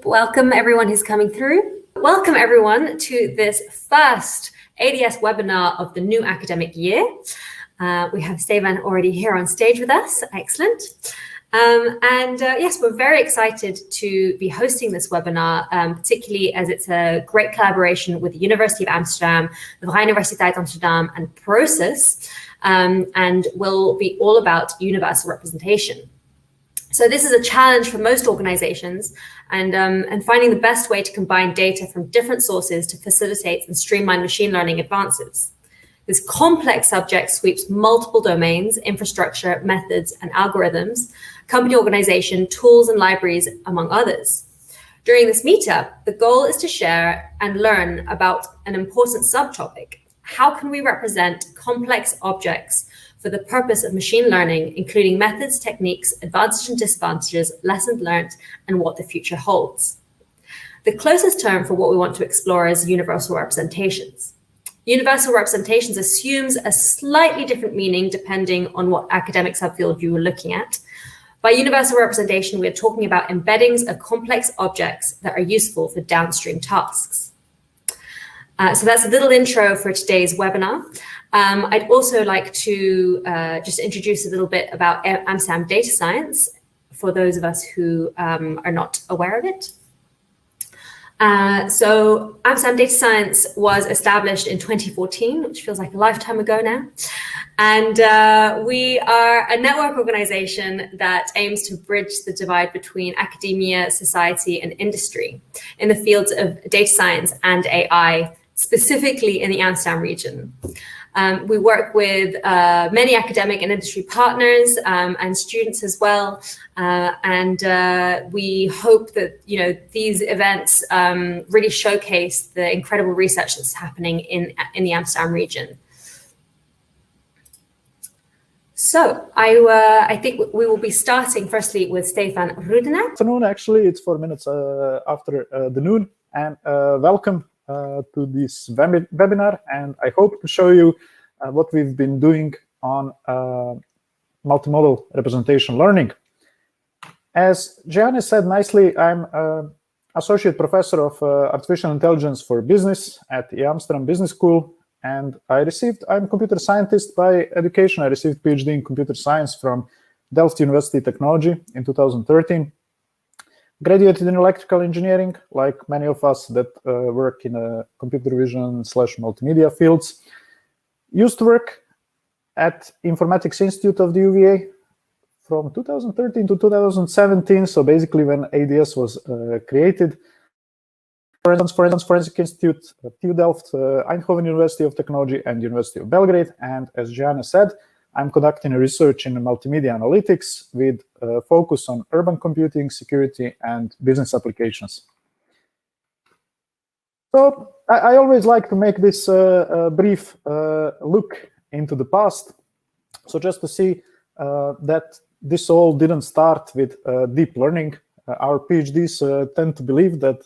Welcome everyone who's coming through. Welcome everyone to this first ADS webinar of the new academic year. We have Stefan already here on stage with us. Excellent. Yes, we're very excited to be hosting this webinar, particularly as it's a great collaboration with the University of Amsterdam, the Vrije Universiteit Amsterdam and Prosus, and will be all about universal representation. So this is a challenge for most organizations and finding the best way to combine data from different sources to facilitate and streamline machine learning advances. This complex subject sweeps multiple domains, infrastructure, methods, and algorithms, company organization, tools, and libraries, among others. During this meetup, the goal is to share and learn about an important subtopic. How can we represent complex objects for the purpose of machine learning, including methods, techniques, advantages and disadvantages, lessons learned, and what the future holds? The closest term for what we want to explore is universal representations. Universal representations assumes a slightly different meaning depending on what academic subfield you were looking at. By universal representation, we are talking about embeddings of complex objects that are useful for downstream tasks. So that's a little intro for today's webinar. I'd also like to just introduce a little bit about Amsterdam Data Science for those of us who are not aware of it. So Amsterdam Data Science was established in 2014, which feels like a lifetime ago now. And we are a network organization that aims to bridge the divide between academia, society, and industry in the fields of data science and AI, specifically in the Amsterdam region. We work with many academic and industry partners and students as well. We hope that these events really showcase the incredible research that's happening in the Amsterdam region. So I think we will be starting firstly with Stefan Rudenaar. Afternoon, actually, it's 4 minutes after the noon, and welcome to this webinar, and I hope to show you what we've been doing on multimodal representation learning. As Gianni said nicely, I'm Associate Professor of Artificial Intelligence for Business at the Amsterdam Business School, and I'm a computer scientist by education. I received PhD in computer science from Delft University Technology in 2013. Graduated in electrical engineering, like many of us that work in computer vision / multimedia fields. Used to work at Informatics Institute of the UVA from 2013 to 2017. So basically when ADS was created. Forensic Institute, TU Delft, Eindhoven University of Technology, and University of Belgrade. And as Gianna said, I'm conducting research in multimedia analytics with a focus on urban computing, security, and business applications. So I always like to make this brief look into the past. So just to see that this all didn't start with deep learning. Our PhDs tend to believe that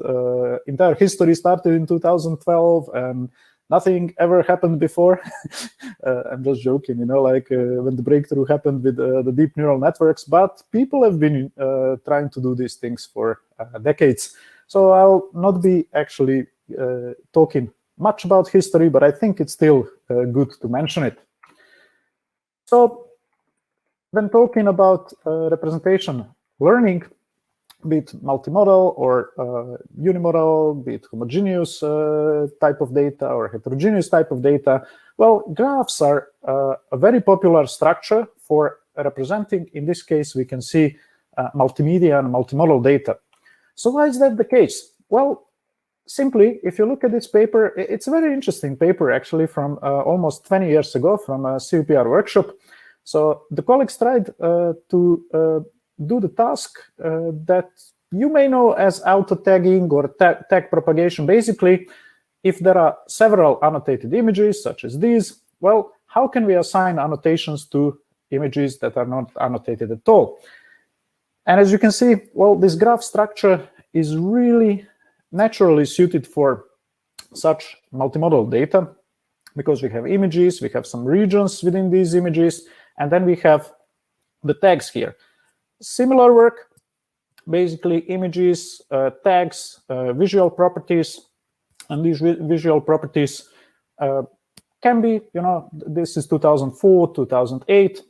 entire history started in 2012 and nothing ever happened before. I'm just joking, like when the breakthrough happened with the deep neural networks, but people have been trying to do these things for decades. So I'll not be actually talking much about history, but I think it's still good to mention it. So when talking about representation learning, be it multimodal or unimodal, be it homogeneous type of data or heterogeneous type of data, well, graphs are a very popular structure for representing. In this case, we can see multimedia and multimodal data. So why is that the case? Well, simply, if you look at this paper, it's a very interesting paper, actually, from almost 20 years ago from a CUPR workshop. So the colleagues tried to do the task that you may know as auto-tagging or tag propagation. Basically, if there are several annotated images, such as these, well, how can we assign annotations to images that are not annotated at all? And as you can see, well, this graph structure is really naturally suited for such multimodal data, because we have images, we have some regions within these images, and then we have the tags here. Similar work basically images, tags, visual properties, and these visual properties can be, this is 2004, 2008.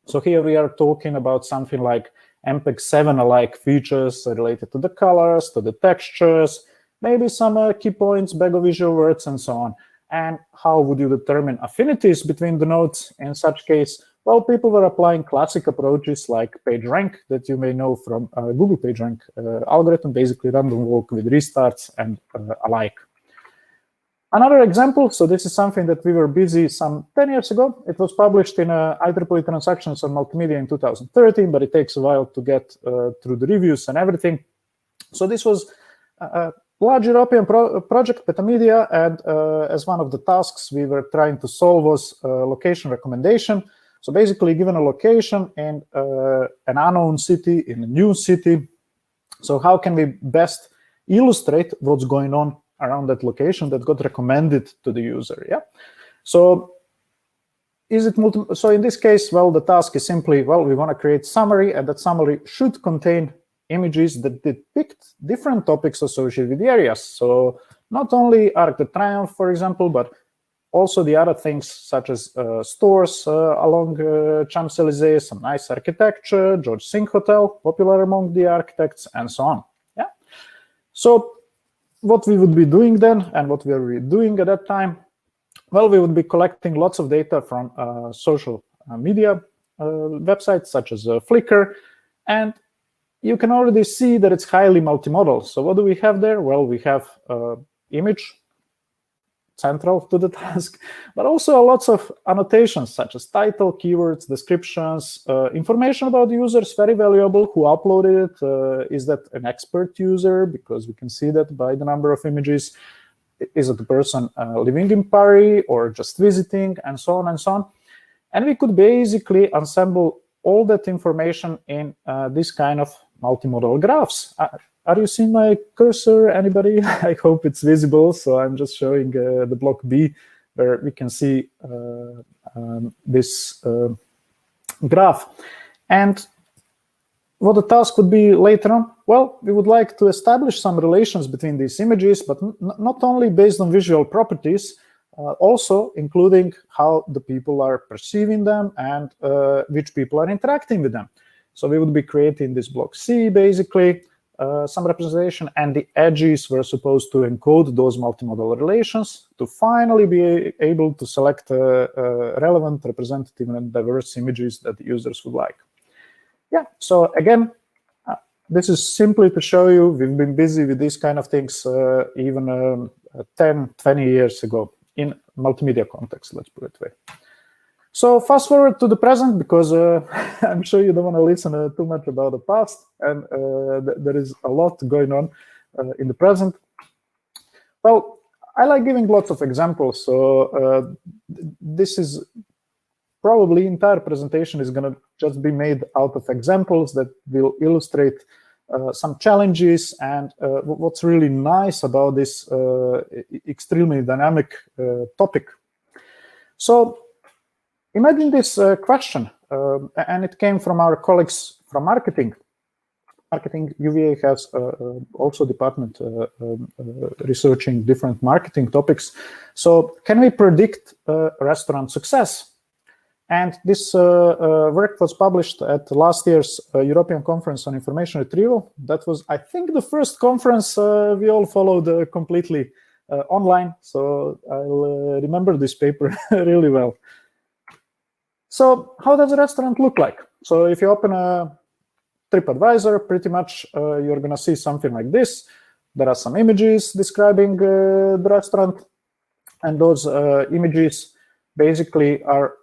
So here we are talking about something like MPEG-7-alike features related to the colors, to the textures, maybe some key points, bag of visual words, and so on. And how would you determine affinities between the nodes in such case? Well, people were applying classic approaches like PageRank that you may know from Google PageRank algorithm, basically random walk with restarts and alike. Another example, so this is something that we were busy some 10 years ago. It was published in IEEE Transactions on Multimedia in 2013, but it takes a while to get through the reviews and everything. So this was a large European project, Petamedia, and as one of the tasks we were trying to solve was location recommendation. So basically, given a location in an unknown city, in a new city, so how can we best illustrate what's going on around that location that got recommended to the user? Yeah. So so in this case, well, the task is simply, well, we want to create summary, and that summary should contain images that depict different topics associated with the areas. So not only Arc de Triomphe, for example, but also the other things such as stores along Champs-Élysées, some nice architecture, George Sink Hotel, popular among the architects, and so on. Yeah. So what we would be doing then, and what we were doing at that time, well, we would be collecting lots of data from social media websites such as Flickr, and you can already see that it's highly multimodal. So what do we have there? Well, we have image central to the task, but also lots of annotations such as title, keywords, descriptions, information about the users, very valuable, who uploaded it, is that an expert user, because we can see that by the number of images, is it a person living in Paris or just visiting, and so on and so on. And we could basically assemble all that information in this kind of multimodal graphs. Are you seeing my cursor, anybody? I hope it's visible. So I'm just showing the block B, where we can see this graph. And what the task would be later on, well, we would like to establish some relations between these images, but not only based on visual properties, also including how the people are perceiving them and which people are interacting with them. So we would be creating this block C, basically, some representation, and the edges were supposed to encode those multimodal relations to finally be able to select relevant, representative, and diverse images that the users would like. Yeah, so again, this is simply to show you we've been busy with these kind of things even 10, 20 years ago in multimedia context, let's put it that way. So fast forward to the present, because I'm sure you don't want to listen too much about the past, and there is a lot going on in the present. Well, I like giving lots of examples, so this is probably entire presentation is going to just be made out of examples that will illustrate some challenges and what's really nice about this extremely dynamic topic. So imagine this question, and it came from our colleagues from marketing. Marketing, UVA has also department researching different marketing topics. So can we predict restaurant success? And this work was published at last year's European Conference on Information Retrieval. That was, I think, the first conference we all followed completely online. So I'll remember this paper really well. So how does a restaurant look like? So if you open a TripAdvisor, pretty much you're going to see something like this. There are some images describing the restaurant, and those images basically are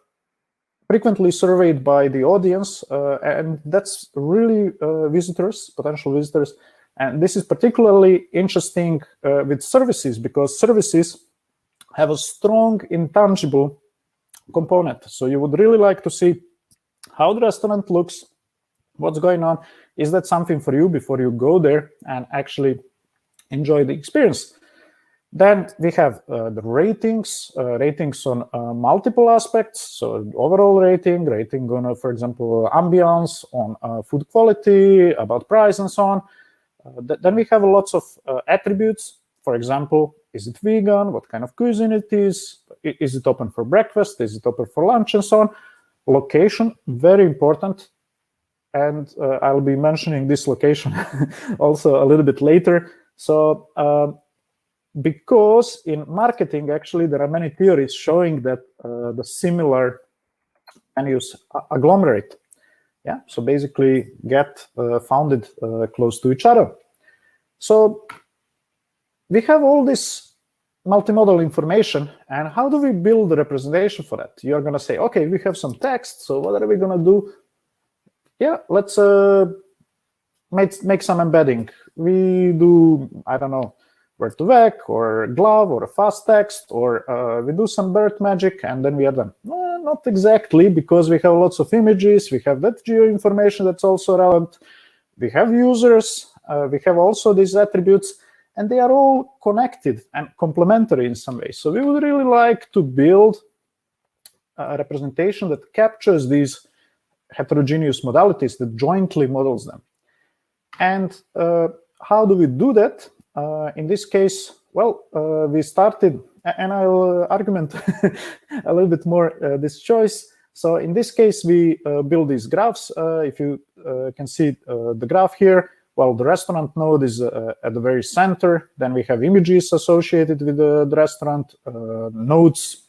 frequently surveyed by the audience, and that's really visitors, potential visitors. And this is particularly interesting with services, because services have a strong intangible component. So you would really like to see how the restaurant looks, what's going on. Is that something for you before you go there and actually enjoy the experience? Then we have the ratings, ratings on multiple aspects. So overall rating on, for example, ambience, on food quality, about price, and so on. Then we have lots of attributes. For example, is it vegan? What kind of cuisine it is? Is it open for breakfast? Is it open for lunch? And so on. Location, very important. And I'll be mentioning this location also a little bit later. So because in marketing, actually, there are many theories showing that the similar menus agglomerate. Yeah, so basically get founded close to each other. So we have all this multimodal information, and how do we build the representation for that? You're going to say, okay, we have some text, so what are we going to do? Yeah, let's make some embedding. We do, I don't know, word2vec or glove or a fast text, or we do some BERT magic, and then we are done. No, not exactly, because we have lots of images, we have that geo information that's also relevant, we have users, we have also these attributes, and they are all connected and complementary in some way. So we would really like to build a representation that captures these heterogeneous modalities, that jointly models them. And how do we do that? In this case, well, we started, and I'll argument a little bit more this choice. So in this case, we build these graphs. If you can see the graph here, well, the restaurant node is at the very center. Then we have images associated with the restaurant, nodes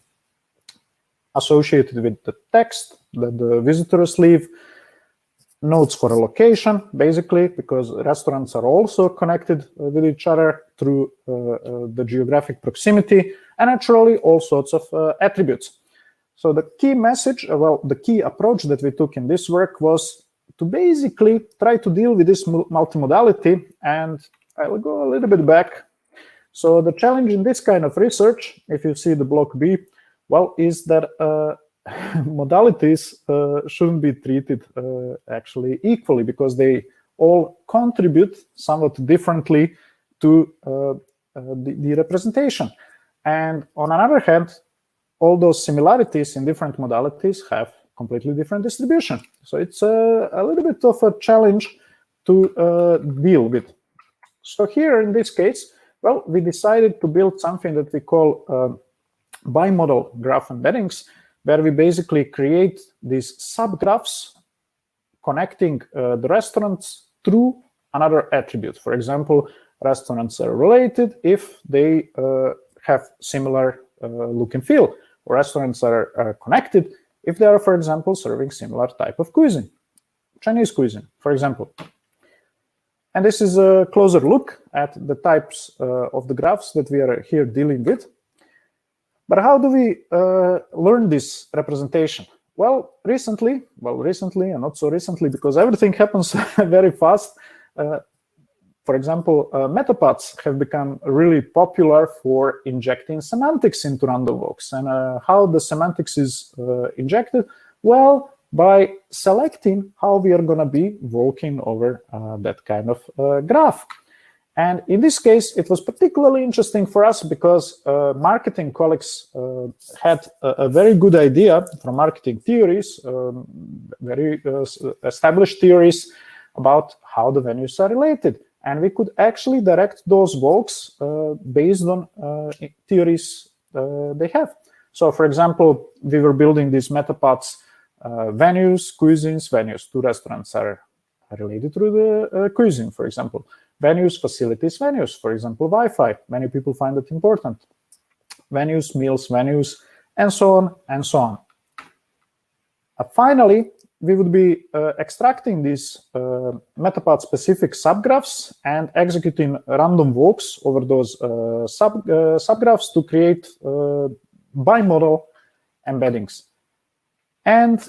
associated with the text that the visitors leave, nodes for a location, basically, because restaurants are also connected with each other through the geographic proximity, and naturally all sorts of attributes. So the key message, well, the key approach that we took in this work was to basically try to deal with this multimodality, and I will go a little bit back. So the challenge in this kind of research, if you see the block B, well, is that modalities shouldn't be treated actually equally, because they all contribute somewhat differently to the representation. And on another hand, all those similarities in different modalities have completely different distribution. So it's a little bit of a challenge to deal with. So here in this case, well, we decided to build something that we call bimodal graph embeddings, where we basically create these subgraphs connecting the restaurants through another attribute. For example, restaurants are related if they have similar look and feel, or restaurants are connected if they are, for example, serving similar type of cuisine, Chinese cuisine, for example. And this is a closer look at the types of the graphs that we are here dealing with. But how do we learn this representation? Well, recently and not so recently, because everything happens very fast. For example, metapaths have become really popular for injecting semantics into random walks. And how the semantics is injected? Well, by selecting how we are going to be walking over that kind of graph. And in this case, it was particularly interesting for us because marketing colleagues had a very good idea from marketing theories, very established theories about how the venues are related. And we could actually direct those walks based on theories they have. So, for example, we were building these metapaths, venues, cuisines, venues. Two restaurants are related through the cuisine, for example. Venues, facilities, venues, for example, Wi-Fi. Many people find it important. Venues, meals, venues, and so on and so on. Finally, we would be extracting these metapath-specific subgraphs and executing random walks over those subgraphs to create bimodal embeddings. And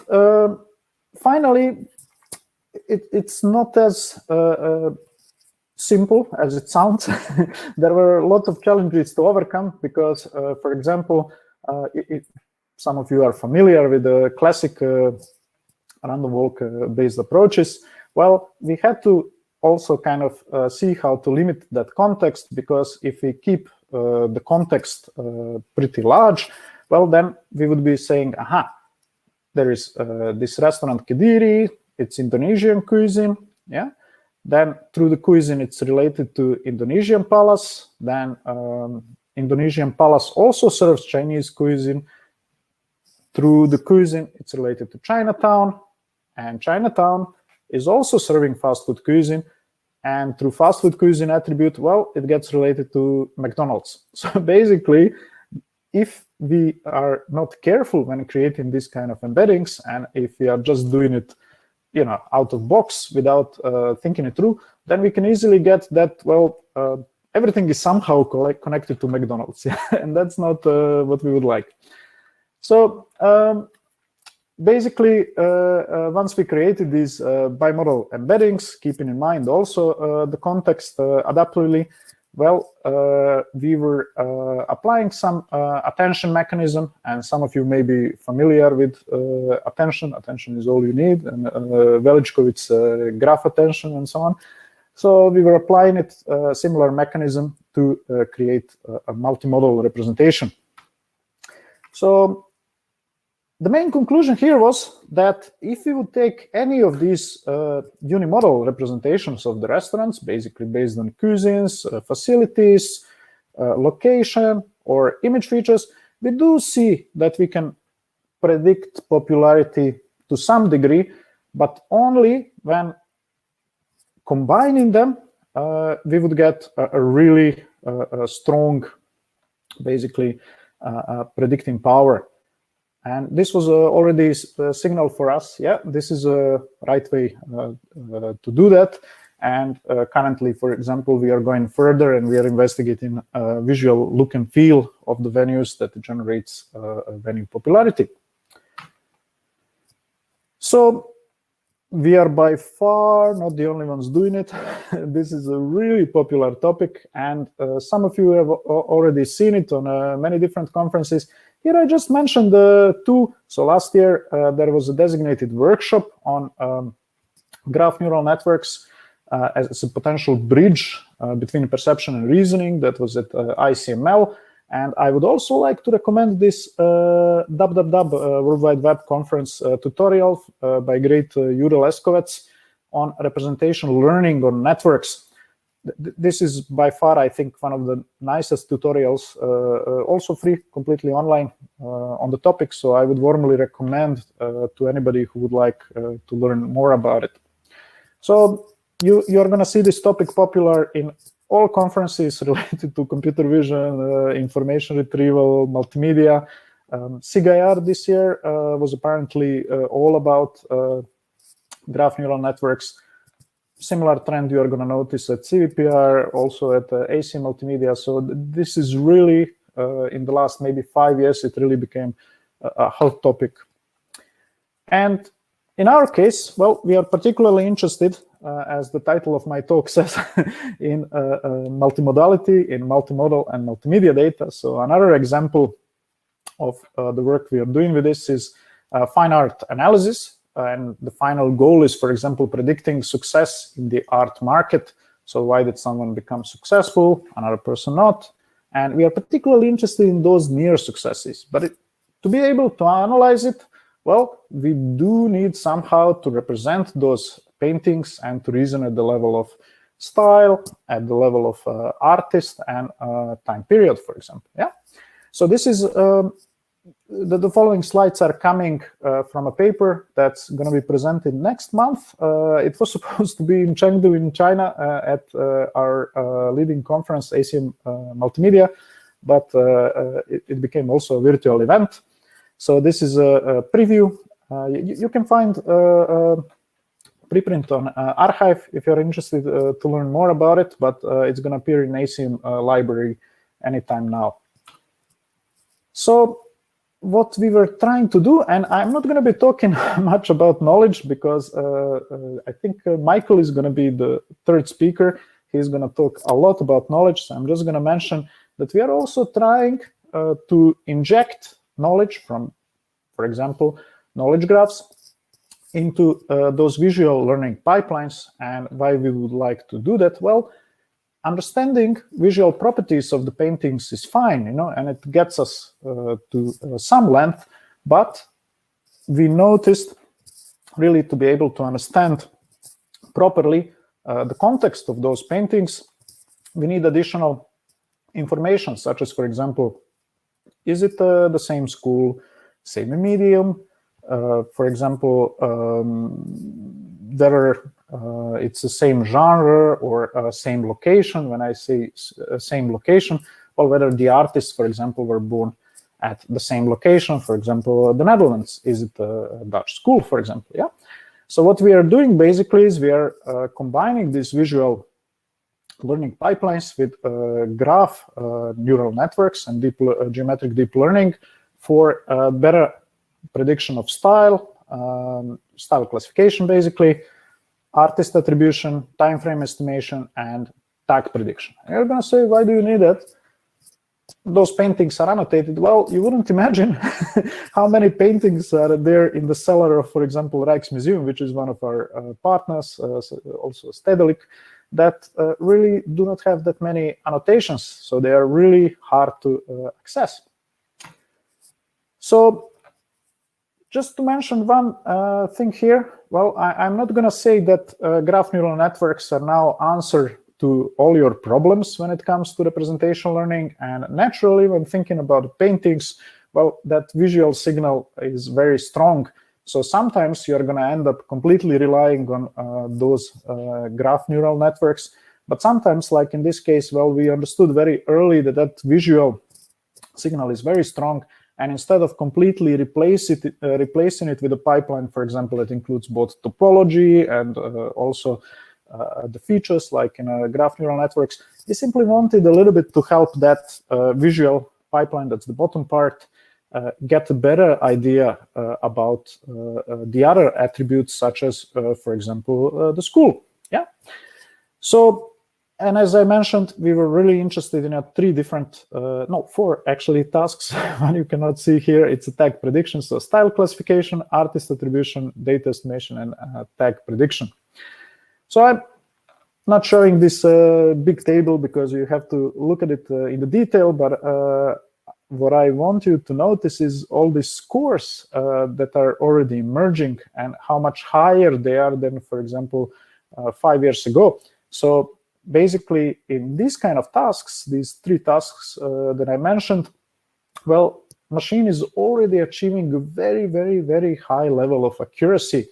finally, it's not as simple as it sounds. There were lots of challenges to overcome because, for example, some of you are familiar with the classic random walk-based approaches. Well, we had to also kind of see how to limit that context, because if we keep the context pretty large, well, then we would be saying, aha, there is this restaurant Kediri, it's Indonesian cuisine, yeah. Then through the cuisine, it's related to Indonesian Palace. Then Indonesian Palace also serves Chinese cuisine. Through the cuisine, it's related to Chinatown, and Chinatown is also serving fast food cuisine. And through fast food cuisine attribute, well, it gets related to McDonald's. So basically, if we are not careful when creating this kind of embeddings, and if we are just doing it, you know, out of box without thinking it through, then we can easily get that, well, everything is somehow connected to McDonald's, and that's not what we would like. So basically, once we created these bimodal embeddings, keeping in mind also the context adaptively, well, we were applying some attention mechanism, and some of you may be familiar with attention. Attention is all you need, and Veličković's graph attention and so on. So we were applying it similar mechanism to create a multimodal representation. So the main conclusion here was that if we would take any of these unimodal representations of the restaurants, basically based on cuisines, facilities, location, or image features, we do see that we can predict popularity to some degree, but only when combining them, we would get a really strong, basically, predicting power. And this was already a signal for us, yeah, this is a right way to do that. And currently, for example, we are going further and we are investigating visual look and feel of the venues that generates venue popularity. So we are by far not the only ones doing it. This is a really popular topic, and some of you have already seen it on many different conferences. Here I just mentioned two. So last year there was a designated workshop on graph neural networks as a potential bridge between perception and reasoning. That was at ICML. And I would also like to recommend this World Wide Web Conference tutorial by great Jure Leskovec on representation learning on networks. This is by far, I think, one of the nicest tutorials, also free, completely online on the topic. So I would warmly recommend to anybody who would like to learn more about it. So you're going to see this topic popular in all conferences related to computer vision, information retrieval, multimedia. SIGIR this year was apparently all about graph neural networks. Similar trend you are going to notice at CVPR, also at AC Multimedia. So this is really, in the last maybe 5 years, it really became a hot topic. And in our case, well, we are particularly interested, as the title of my talk says, in multimodality, in multimodal and multimedia data. So another example of the work we are doing with this is fine art analysis. And the final goal is, for example, predicting success in the art market. So why did someone become successful, another person not? And we are particularly interested in those near successes. But to be able to analyze it, well, we do need somehow to represent those paintings and to reason at the level of style, at the level of artist and time period, for example. Yeah. So this is the following slides are coming from a paper that's going to be presented next month. It was supposed to be in Chengdu in China at our leading conference, ACM Multimedia, but it became also a virtual event. So this is a preview. You can find preprint on archive if you're interested to learn more about it, but it's going to appear in ACM library anytime now. So what we were trying to do, and I'm not going to be talking much about knowledge because I think Michael is going to be the third speaker. He's going to talk a lot about knowledge. So I'm just going to mention that we are also trying to inject knowledge from, for example, knowledge graphs into those visual learning pipelines. And why we would like to do that? Well, understanding visual properties of the paintings is fine, and it gets us to some length, but we noticed really to be able to understand properly the context of those paintings, we need additional information, such as, for example, is it the same school, same medium? For example, it's the same genre or same location. When I say same location, or whether the artists, for example, were born at the same location, for example, the Netherlands. Is it a Dutch school, for example? Yeah. So what we are doing basically is we are combining these visual learning pipelines with graph neural networks and geometric deep learning for better prediction of style, style classification, basically, artist attribution, time frame estimation, and tag prediction. And you're going to say, why do you need that? Those paintings are annotated. Well, you wouldn't imagine how many paintings are there in the cellar of, for example, Rijksmuseum, which is one of our partners, also Stedelijk, that really do not have that many annotations. So they are really hard to access. So just to mention one thing here, well, I'm not going to say that graph neural networks are now answer to all your problems when it comes to representation learning. And naturally, when thinking about paintings, well, that visual signal is very strong. So sometimes you're going to end up completely relying on those graph neural networks. But sometimes, like in this case, well, we understood very early that that visual signal is very strong. And instead of completely replacing it with a pipeline, for example, that includes both topology and also the features like in graph neural networks, we simply wanted a little bit to help that visual pipeline, that's the bottom part, get a better idea about the other attributes, such as, for example, the school. Yeah. So, and as I mentioned, we were really interested in four actually tasks. One you cannot see here, it's a tag prediction. So style classification, artist attribution, data estimation, and tag prediction. So I'm not showing this big table because you have to look at it in the detail, but what I want you to notice is all these scores that are already emerging and how much higher they are than, for example, 5 years ago. So basically, in these kind of tasks, these three tasks that I mentioned, well, machine is already achieving a very, very, very high level of accuracy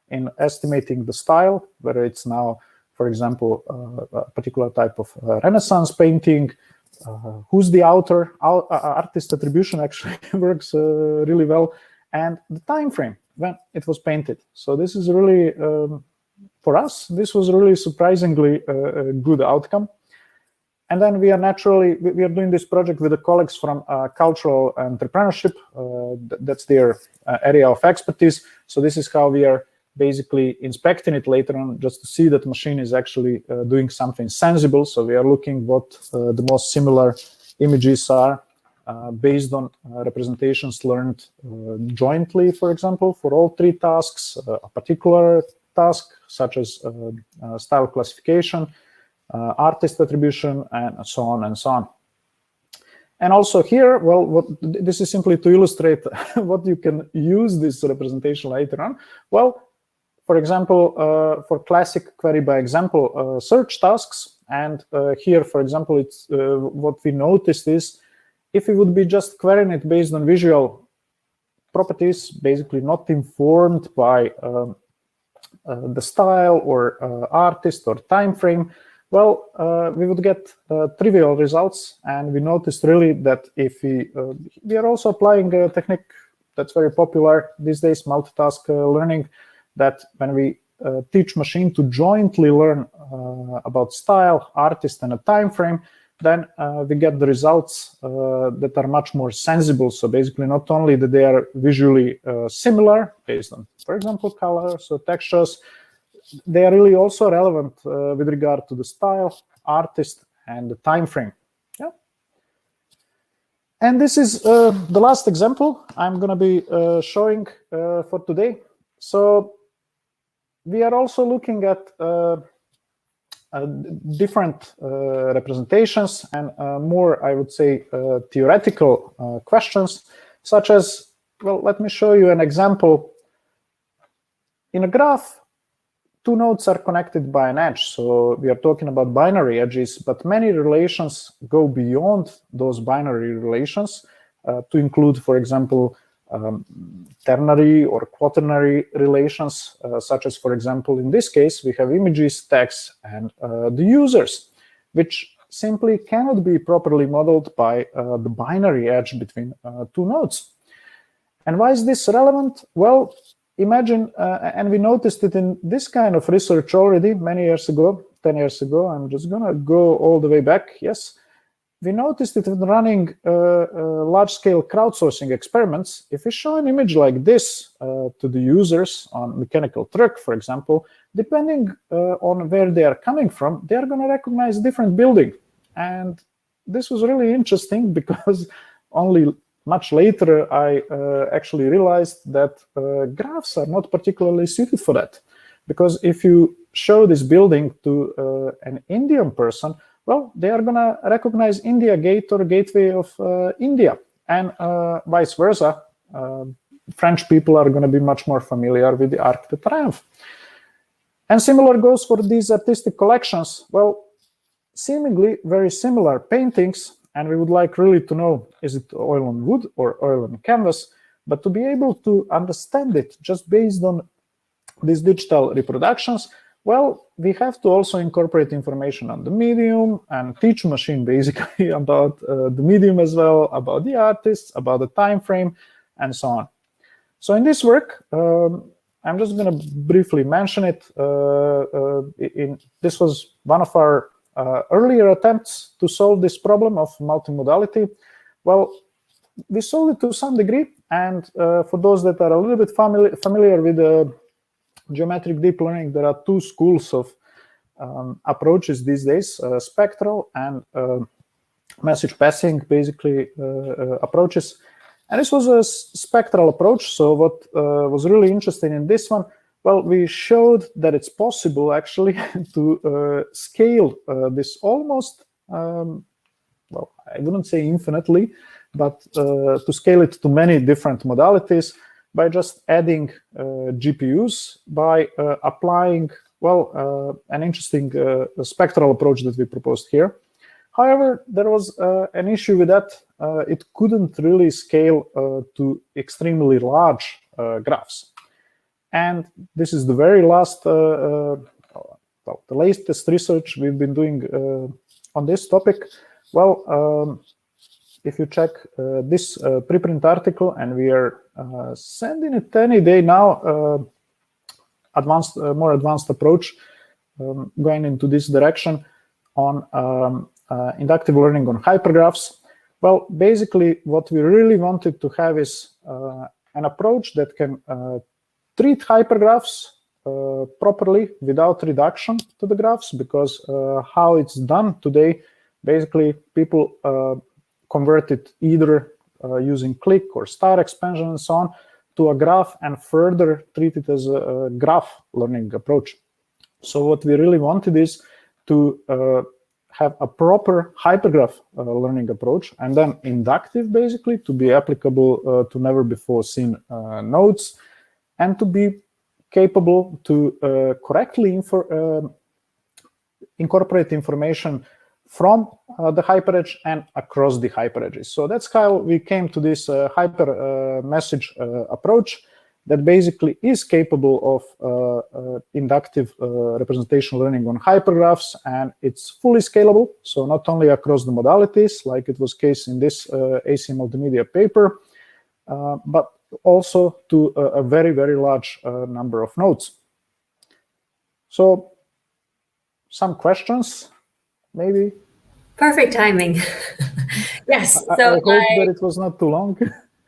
in estimating the style, whether it's now, for example, a particular type of Renaissance painting, who's the author, artist attribution actually works really well, and the time frame when it was painted. So this is really, for us, this was really surprisingly a good outcome. And then we are doing this project with the colleagues from cultural entrepreneurship. That's their area of expertise. So this is how we are basically inspecting it later on, just to see that the machine is actually doing something sensible. So we are looking what the most similar images are based on representations learned jointly, for example, for all three tasks, a particular task such as style classification, artist attribution, and so on and so on. And also here, well, this is simply to illustrate what you can use this representation later on. Well, for example, for classic query by example search tasks, and here, for example, it's what we noticed is if we would be just querying it based on visual properties, basically not informed by the style or artist or time frame, well, we would get trivial results. And we noticed really that if we are also applying a technique that's very popular these days, multitask learning, that when we teach machine to jointly learn about style, artist, and a time frame, then we get the results that are much more sensible. So basically, not only that they are visually similar based on, for example, colors or textures, they are really also relevant with regard to the style, artist, and the time frame. Yeah. And this is the last example I'm going to be showing for today. So we are also looking at different representations and more, I would say, theoretical questions, such as, well, let me show you an example. In a graph, two nodes are connected by an edge, so we are talking about binary edges, but many relations go beyond those binary relations to include, for example, ternary or quaternary relations, such as, for example, in this case, we have images, text, and the users, which simply cannot be properly modeled by the binary edge between two nodes. And why is this relevant? Well, imagine, and we noticed it in this kind of research already many years ago, 10 years ago. I'm just going to go all the way back. Yes. We noticed it when running large-scale crowdsourcing experiments. If we show an image like this to the users on mechanical Turk, for example, depending on where they are coming from, they are going to recognize different building. And this was really interesting because only much later I actually realized that graphs are not particularly suited for that. Because if you show this building to an Indian person, well, they are going to recognize India Gate or Gateway of India, and vice versa. French people are going to be much more familiar with the Arc de Triomphe. And similar goes for these artistic collections. Well, seemingly very similar paintings, and we would like really to know, is it oil on wood or oil on canvas? But to be able to understand it just based on these digital reproductions, well, we have to also incorporate information on the medium and teach machine basically about the medium as well, about the artists, about the time frame, and so on. So in this work, I'm just going to briefly mention it. This was one of our earlier attempts to solve this problem of multimodality. Well, we solved it to some degree, and for those that are a little bit familiar with geometric deep learning, there are two schools of approaches these days, spectral and message passing, basically, approaches. And this was a spectral approach. So what was really interesting in this one, well, we showed that it's possible actually to scale this almost, well, I wouldn't say infinitely, but to scale it to many different modalities by just adding GPUs, by applying, well, an interesting spectral approach that we proposed here. However, there was an issue with that. It couldn't really scale to extremely large graphs. And this is the very last, well, the latest research we've been doing on this topic. Well, if you check this preprint article, and we are sending it any day now, more advanced approach going into this direction on inductive learning on hypergraphs. Well, basically, what we really wanted to have is an approach that can treat hypergraphs properly without reduction to the graphs, because how it's done today, basically people convert it either using click or star expansion and so on to a graph, and further treat it as a graph learning approach. So what we really wanted is to have a proper hypergraph learning approach, and then inductive, basically, to be applicable to never before seen nodes, and to be capable to correctly incorporate information from the hyperedge and across the hyperedges. So that's how we came to this hyper message approach that basically is capable of inductive representation learning on hypergraphs, and it's fully scalable. So not only across the modalities, like it was case in this AC multimedia paper, but also to a very, very large number of nodes. So some questions, maybe? Perfect timing. Yes. I hope that it was not too long.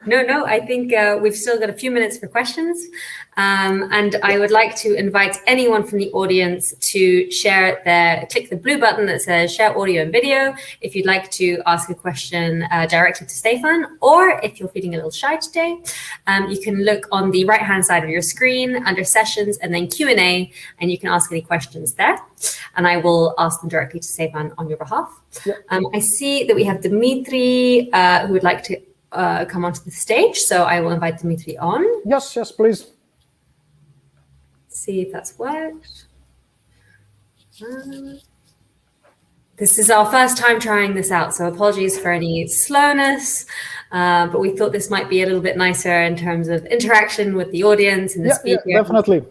No, I think we've still got a few minutes for questions. And I would like to invite anyone from the audience to click the blue button that says share audio and video if you'd like to ask a question directly to Stefan, or if you're feeling a little shy today, you can look on the right-hand side of your screen under sessions and then Q&A, and you can ask any questions there. And I will ask them directly to Stefan on your behalf. Yeah. I see that we have Dimitri who would like to come onto the stage, so I will invite Dimitri on. Yes, please. See if that's worked. This is our first time trying this out, so apologies for any slowness, but we thought this might be a little bit nicer in terms of interaction with the audience and the speaker. Yeah, definitely.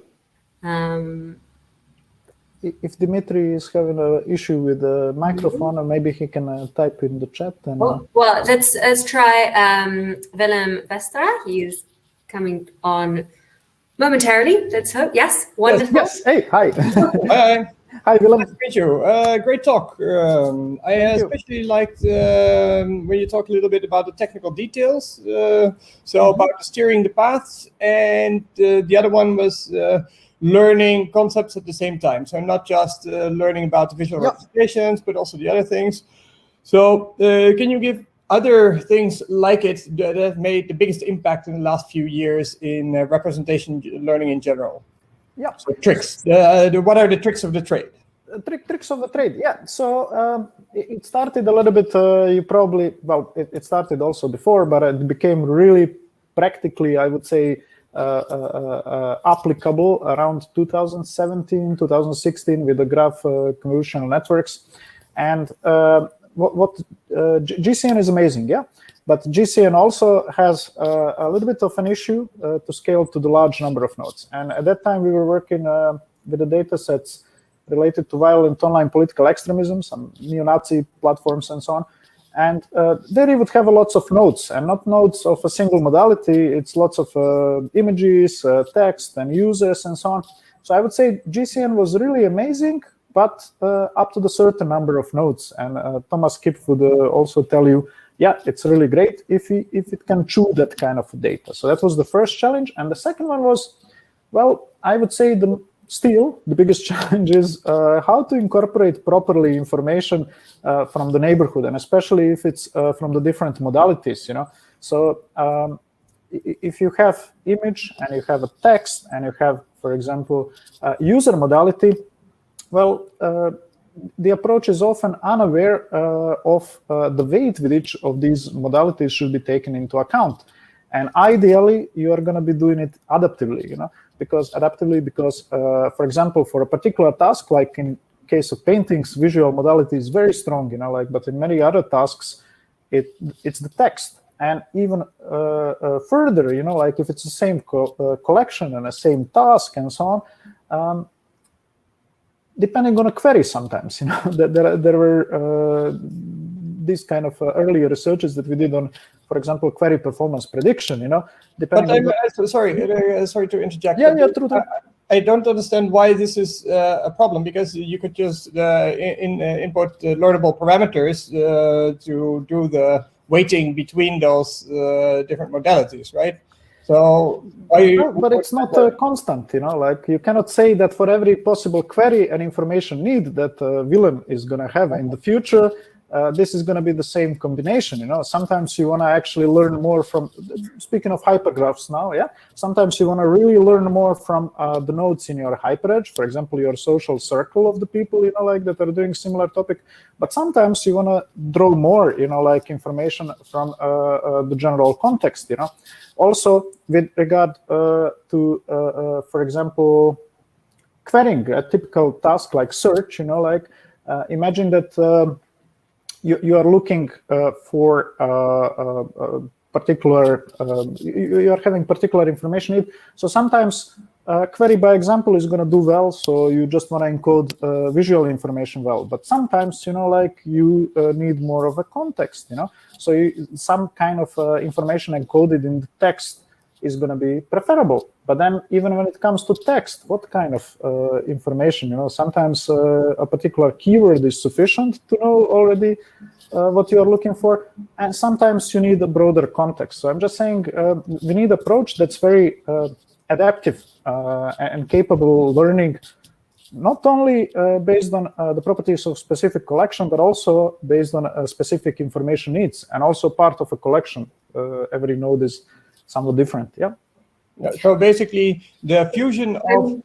If Dimitri is having an issue with the microphone, or maybe he can type in the chat. And, well, let's try Willem Vestra. He's coming on momentarily. Let's hope. Yes, wonderful. Yes. Hey, hi. Hi. Hi, Willem. Nice to meet you. Great talk. I especially liked when you talk a little bit about the technical details. So about steering the paths, and the other one was learning concepts at the same time. So not just learning about the visual representations, but also the other things. So can you give other things like it that have made the biggest impact in the last few years in representation learning in general? Yeah. So tricks. What are the tricks of the trade? Tricks of the trade. Yeah. So it started a little bit. It started also before, but it became really practically, I would say, applicable around 2017, 2016 with the graph convolutional networks. And GCN is amazing, yeah. But GCN also has a little bit of an issue to scale to the large number of nodes. And at that time, we were working with the data sets related to violent online political extremism, some neo-Nazi platforms and so on. And there you would have lots of nodes, and not nodes of a single modality. It's lots of images, text, and users, and so on. So I would say GCN was really amazing, but up to the certain number of nodes. And Thomas Kipp would also tell you, yeah, it's really great if it can chew that kind of data. So that was the first challenge. And the second one was, well, I would say the biggest challenge is how to incorporate properly information from the neighborhood, and especially if it's from the different modalities, you know. So if you have image and you have a text and you have, for example, user modality, well, the approach is often unaware of the weight with each of these modalities should be taken into account. And ideally, you are going to be doing it adaptively, you know, because, for example, for a particular task, like in case of paintings, visual modality is very strong, you know, like, but in many other tasks, it's the text. And even further, you know, like if it's the same collection and the same task and so on, depending on a query sometimes, you know, there were these kind of earlier researches that we did on, for example, query performance prediction, you know. Sorry to interject. Yeah, true. I don't understand why this is a problem, because you could just input learnable parameters to do the weighting between those different modalities, right? So but it's not constant, you know, like you cannot say that for every possible query and information need that Willem is going to have in the future, this is going to be the same combination, you know. Sometimes you want to actually learn more from, speaking of hypergraphs now, yeah, sometimes you want to really learn more from the nodes in your hyperedge, for example, your social circle of the people, you know, like that are doing similar topic. But sometimes you want to draw more, you know, like information from the general context, you know. Also, with regard to, for example, querying a typical task like search, you know, like imagine that you are looking for particular, you are having particular information need. So sometimes query by example is going to do well, so you just want to encode visual information well. But sometimes, you know, like you need more of a context, you know. So some kind of information encoded in the text is going to be preferable. But then even when it comes to text, what kind of information, sometimes a particular keyword is sufficient to know already what you're looking for, and sometimes you need a broader context. So I'm just saying we need an approach that's very adaptive and capable of learning, not only based on the properties of specific collection, but also based on specific information needs, and also part of a collection. Every node is somewhat different. Yeah. So basically, the fusion of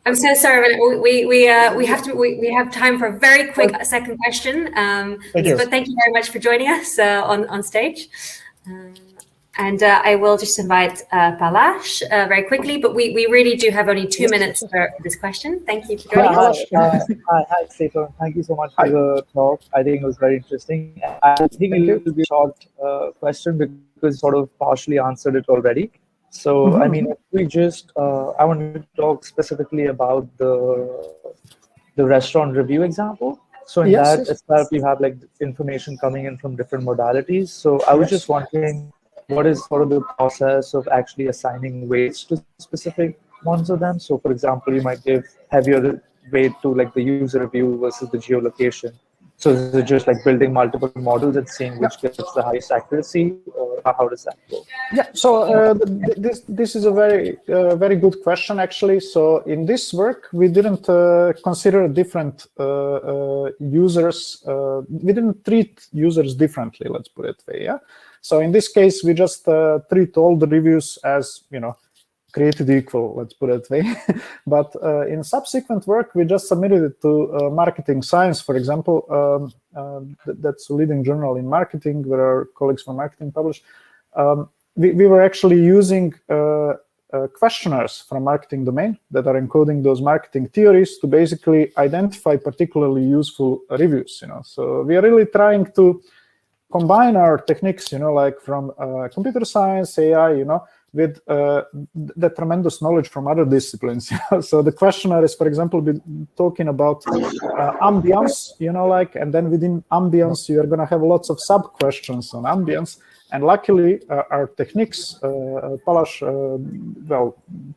I'm so sorry, but we have time for a very quick second question. But thank you very much for joining us on stage. And I will just invite Palash very quickly, but we really do have only 2 minutes for this question. Thank you for joining us. Hi, Stefan. Thank you so much for the talk. I think it was very interesting. I think it will be a short question because you sort of partially answered it already. So, I mean, if we just, I want to talk specifically about the restaurant review example. So in that itself, you have like information coming in from different modalities. So I was just wondering, what is sort of the process of actually assigning weights to specific ones of them? So for example, you might give heavier weight to like the user review versus the geolocation. So is it just like building multiple models and seeing which gets the highest accuracy, or how does that go? Yeah, so this is a very good question, actually. So in this work, we didn't consider different users. We didn't treat users differently, let's put it that way, yeah? So in this case, we just treat all the reviews as, created equal, let's put it that way. But in subsequent work, we just submitted it to Marketing Science, for example. That's a leading journal in marketing, where our colleagues from marketing publish. We were actually using questionnaires from marketing domain that are encoding those marketing theories to basically identify particularly useful reviews. So we are really trying to combine our techniques, like from computer science, AI, with the tremendous knowledge from other disciplines. So the questionnaire is, for example, talking about ambience, and then within ambience, you are going to have lots of sub-questions on ambience. And luckily, our techniques, Palash,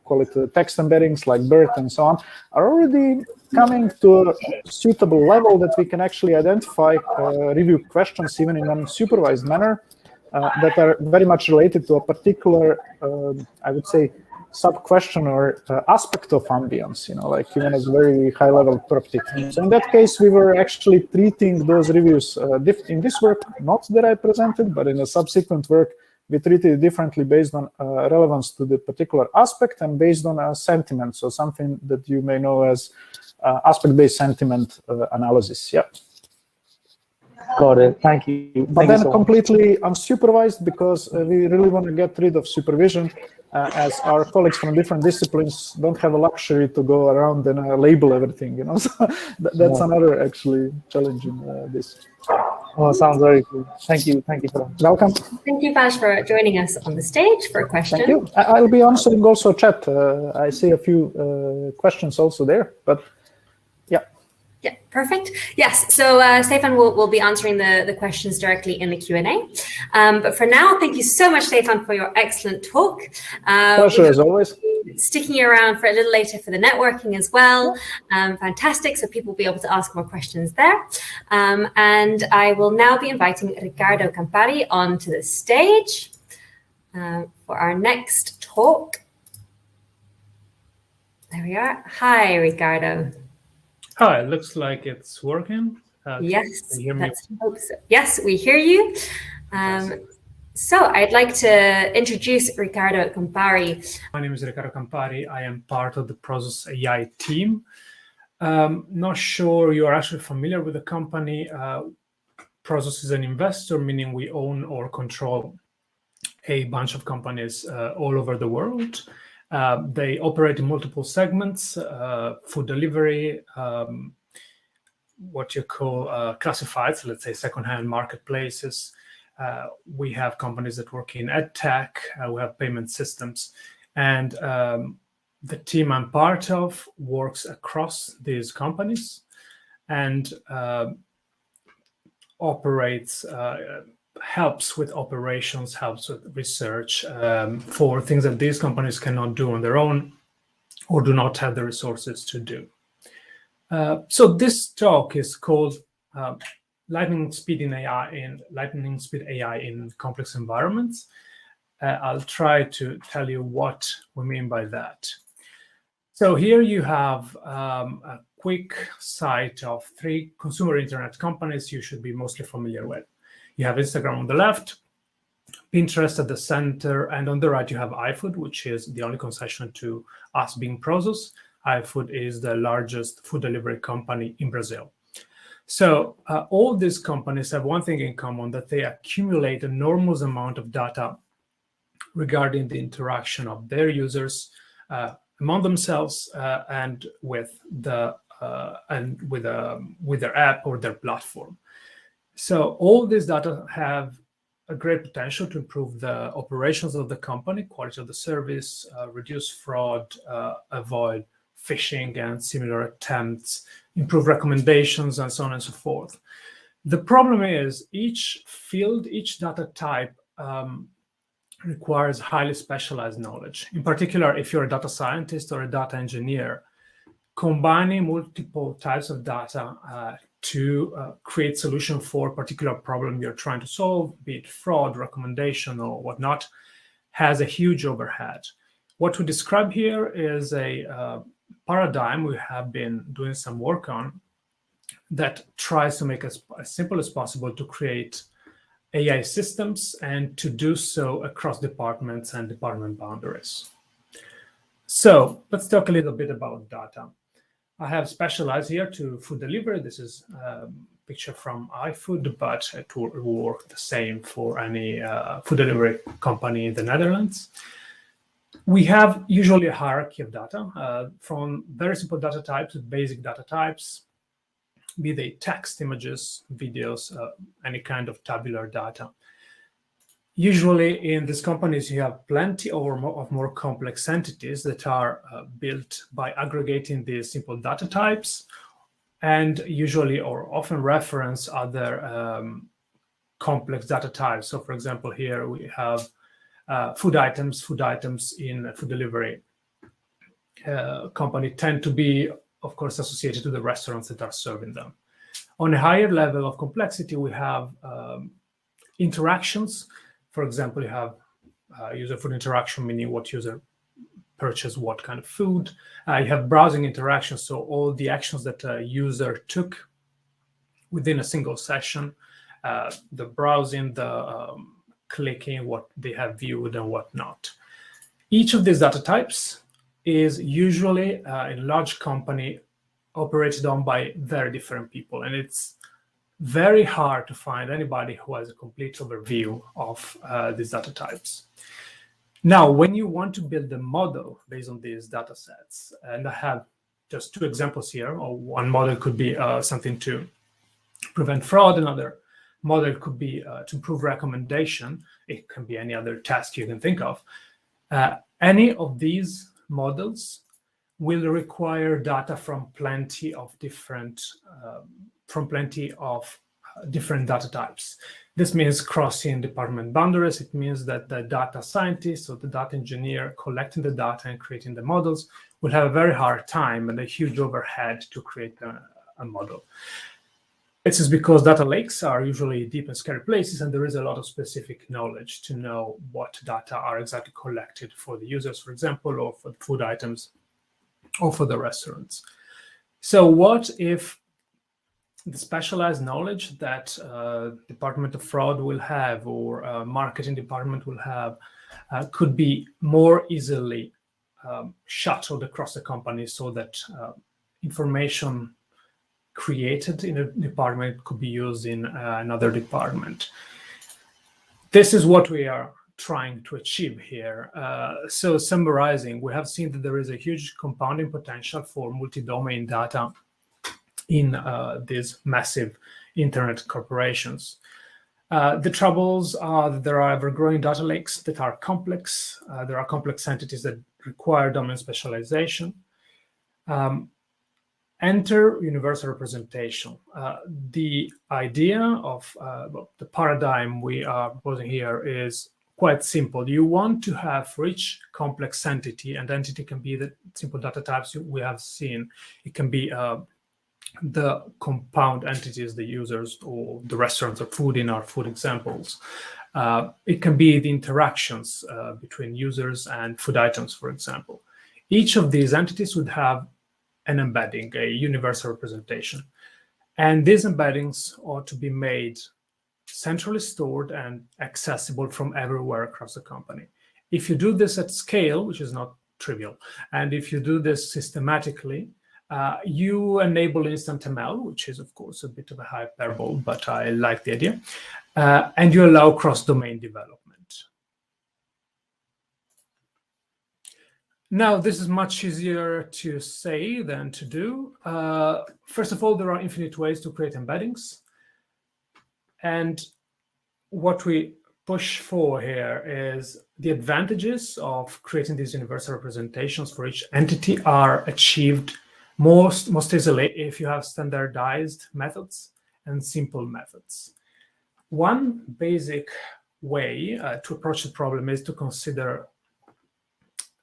call it text embeddings like BERT and so on, are already coming to a suitable level that we can actually identify review questions even in an unsupervised manner that are very much related to a particular, I would say, sub-question or aspect of ambience, like even as very high-level property. So in that case, we were actually treating those reviews in this work, not that I presented, but in a subsequent work, we treated it differently based on relevance to the particular aspect and based on sentiment, so something that you may know as aspect-based sentiment analysis. Yeah. Got it. Thank you. But then completely unsupervised, because we really want to get rid of supervision, as our colleagues from different disciplines don't have a luxury to go around and label everything. So that's another actually challenge in this. Oh, sounds very cool. Thank you. Thank you for that. Welcome. Thank you, Pash, for joining us on the stage for a question. Thank you. I'll be answering also chat. I see a few questions also there, but yeah. Yeah, perfect. Yes, so Stefan will be answering the questions directly in the Q&A. But for now, thank you so much, Stefan, for your excellent talk. Pleasure, as always. Sticking around for a little later for the networking as well. Fantastic, so people will be able to ask more questions there. And I will now be inviting Riccardo Campari onto the stage for our next talk. There we are. Hi, Riccardo. Hi, it looks like it's working. Yes, can you hear me? let's hope so. Yes, we hear you. So I'd like to introduce Riccardo Campari. My name is Riccardo Campari. I am part of the Prosus AI team. Not sure you are actually familiar with the company. Prosus is an investor, meaning we own or control a bunch of companies all over the world. They operate in multiple segments: food delivery, what you call classifieds, let's say secondhand marketplaces. We have companies that work in ed tech. We have payment systems, and the team I'm part of works across these companies and operates helps with operations, helps with research for things that these companies cannot do on their own or do not have the resources to do. So this talk is called Lightning Speed AI in Complex Environments. I'll try to tell you what we mean by that. So here you have a quick site of 3 consumer internet companies you should be mostly familiar with. You have Instagram on the left, Pinterest at the center, and on the right you have iFood, which is the only concession to us being Prosus. iFood is the largest food delivery company in Brazil. So all these companies have one thing in common, that they accumulate an enormous amount of data regarding the interaction of their users among themselves and with their app or their platform. So all this data have a great potential to improve the operations of the company, quality of the service, reduce fraud, avoid phishing and similar attempts, improve recommendations, and so on and so forth. The problem is each field, each data type requires highly specialized knowledge. In particular, if you're a data scientist or a data engineer, combining multiple types of data to create solution for a particular problem you're trying to solve, be it fraud, recommendation, or whatnot, has a huge overhead. What we describe here is a paradigm we have been doing some work on that tries to make it as simple as possible to create AI systems and to do so across departments and department boundaries. So let's talk a little bit about data. I have specialized here to food delivery. This is a picture from iFood, but it will work the same for any food delivery company in the Netherlands. We have usually a hierarchy of data from very simple data types, basic data types, be they text, images, videos, any kind of tabular data. Usually in these companies, you have plenty of more complex entities that are built by aggregating these simple data types and usually or often reference other complex data types. So for example, here we have food items in a food delivery company tend to be, of course, associated to the restaurants that are serving them. On a higher level of complexity, we have interactions. For example, you have user food interaction, meaning what user purchased what kind of food. You have browsing interactions, so all the actions that a user took within a single session, the browsing, the clicking, what they have viewed and whatnot. Each of these data types is usually in a large company operated on by very different people, and it's very hard to find anybody who has a complete overview of these data types. Now, when you want to build a model based on these data sets, and I have just 2 examples here, or one model could be something to prevent fraud, another model could be to improve recommendation. It can be any other task you can think of. Any of these models will require data from plenty of different data types. This means crossing department boundaries. It means that the data scientist or the data engineer collecting the data and creating the models will have a very hard time and a huge overhead to create a model. This is because data lakes are usually deep and scary places, and there is a lot of specific knowledge to know what data are exactly collected for the users, for example, or for the food items, or for the restaurants. So what if the specialized knowledge that Department of Fraud will have or marketing department will have could be more easily shuttled across the company so that information created in a department could be used in another department? This is what we are trying to achieve here. So summarizing, we have seen that there is a huge compounding potential for multi-domain data in these massive internet corporations. The troubles are that there are ever-growing data lakes that are complex. There are complex entities that require domain specialization. enter universal representation. The idea of the paradigm we are proposing here is quite simple. You want to have for each complex entity, and entity can be the simple data types we have seen. It can be the compound entities, the users, or the restaurants or food in our food examples. It can be the interactions between users and food items, for example. Each of these entities would have an embedding, a universal representation. And these embeddings ought to be made centrally stored and accessible from everywhere across the company. If you do this at scale, which is not trivial, and if you do this systematically, you enable instant ML, which is, of course, a bit of a hyperbole, but I like the idea, and you allow cross-domain development. Now, this is much easier to say than to do. First of all, there are infinite ways to create embeddings. And what we push for here is the advantages of creating these universal representations for each entity are achieved most easily if you have standardized methods and simple methods. One basic way to approach the problem is to consider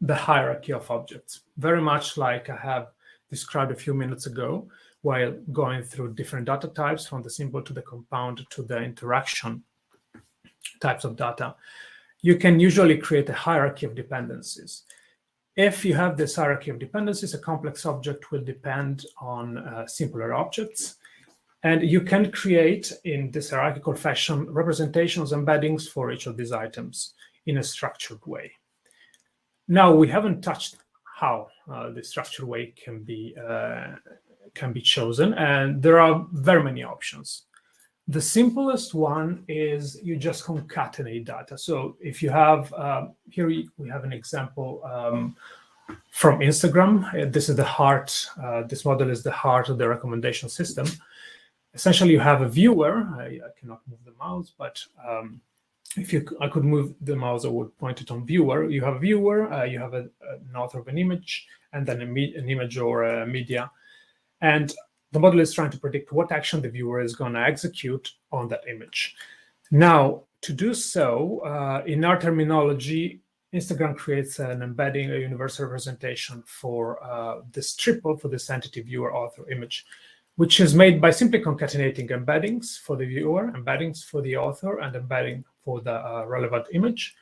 the hierarchy of objects, very much like I have described a few minutes ago, while going through different data types from the simple to the compound to the interaction types of data. You can usually create a hierarchy of dependencies. If you have this hierarchy of dependencies, a complex object will depend on simpler objects. And you can create, in this hierarchical fashion, representations, embeddings for each of these items in a structured way. Now, we haven't touched how the structured way can be chosen, and there are very many options. The simplest one is you just concatenate data. So if you have, here we have an example from Instagram. This is the heart, this model is the heart of the recommendation system. Essentially, you have a viewer. I cannot move the mouse, but if I could move the mouse, I would point it on viewer. You have a viewer, you have an author of an image, and then an image or a media. And the model is trying to predict what action the viewer is going to execute on that image. Now, to do so, in our terminology, Instagram creates an embedding, a universal representation for this triple, for this entity, viewer, author, image, which is made by simply concatenating embeddings for the viewer, embeddings for the author, and embedding for the relevant image,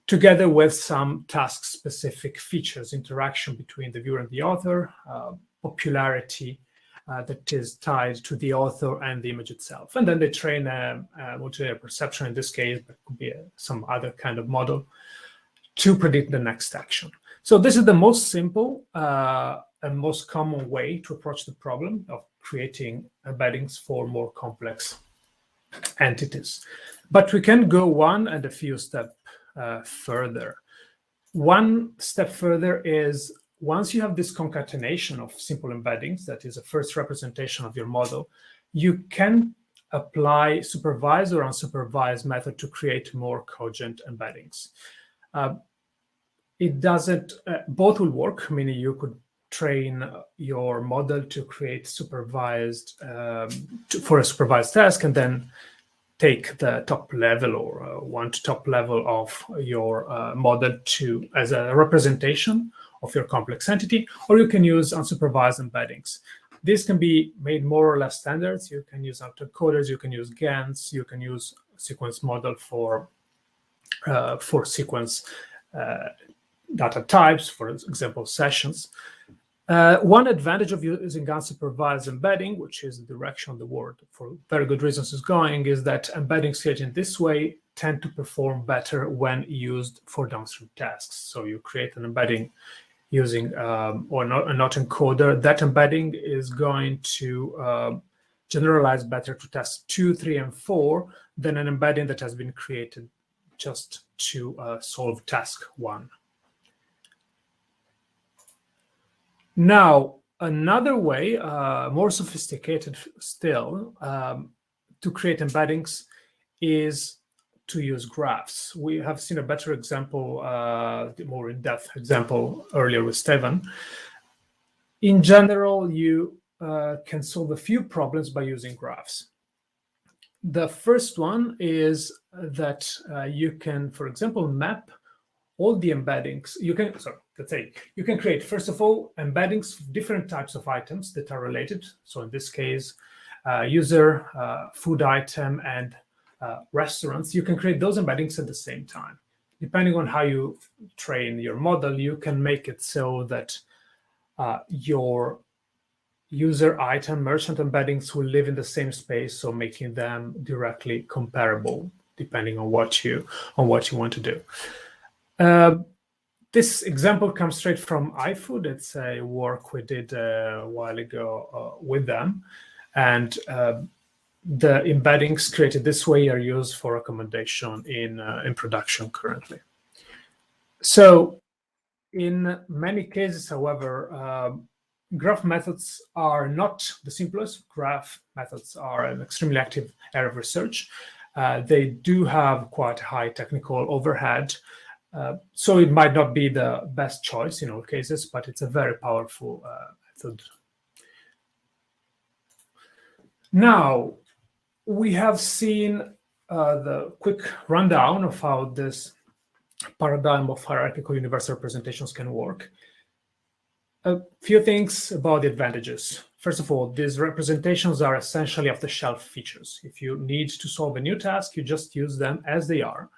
together with some task-specific features, interaction between the viewer and the author, popularity that is tied to the author and the image itself. And then they train a multimodal perception, in this case, but could be some other kind of model, to predict the next action. So this is the most simple and most common way to approach the problem of creating embeddings for more complex entities. But we can go one and a few steps further. One step further is, once you have this concatenation of simple embeddings, that is a first representation of your model, you can apply supervised or unsupervised method to create more cogent embeddings. It doesn't, both will work, meaning you could train your model to create supervised, for a supervised task, and then take the top level or one to top level of your model to as a representation of your complex entity, or you can use unsupervised embeddings. This can be made more or less standards. You can use autoencoders, you can use GANs, you can use sequence model for sequence data types, for example, sessions. One advantage of using unsupervised embedding, which is the direction the world for very good reasons is going, is that embeddings created in this way tend to perform better when used for downstream tasks. So you create an embedding using or not an autoencoder. That embedding is going to generalize better to task 2, 3, and 4 than an embedding that has been created just to solve task 1. Now, another way, more sophisticated still, to create embeddings is to use graphs. We have seen a better example, more in-depth example earlier with Stefan. In general, you can solve a few problems by using graphs. The first one is that you can, for example, map all the embeddings. You can create, first of all, embeddings of different types of items that are related. So in this case, user, food item, and restaurants. You can create those embeddings at the same time. Depending on how you train your model, you can make it so that your user, item, merchant embeddings will live in the same space, so making them directly comparable, depending on what you want to do. This example comes straight from iFood. It's a work we did a while ago with them, and the embeddings created this way are used for recommendation in production currently. So in many cases, however, graph methods are not the simplest. Graph methods are an extremely active area of research. They do have quite high technical overhead, so it might not be the best choice in all cases, but it's a very powerful method. Now, we have seen the quick rundown of how this paradigm of hierarchical universal representations can work. A few things about the advantages. First of all, these representations are essentially off-the-shelf features. If you need to solve a new task, you just use them as they are.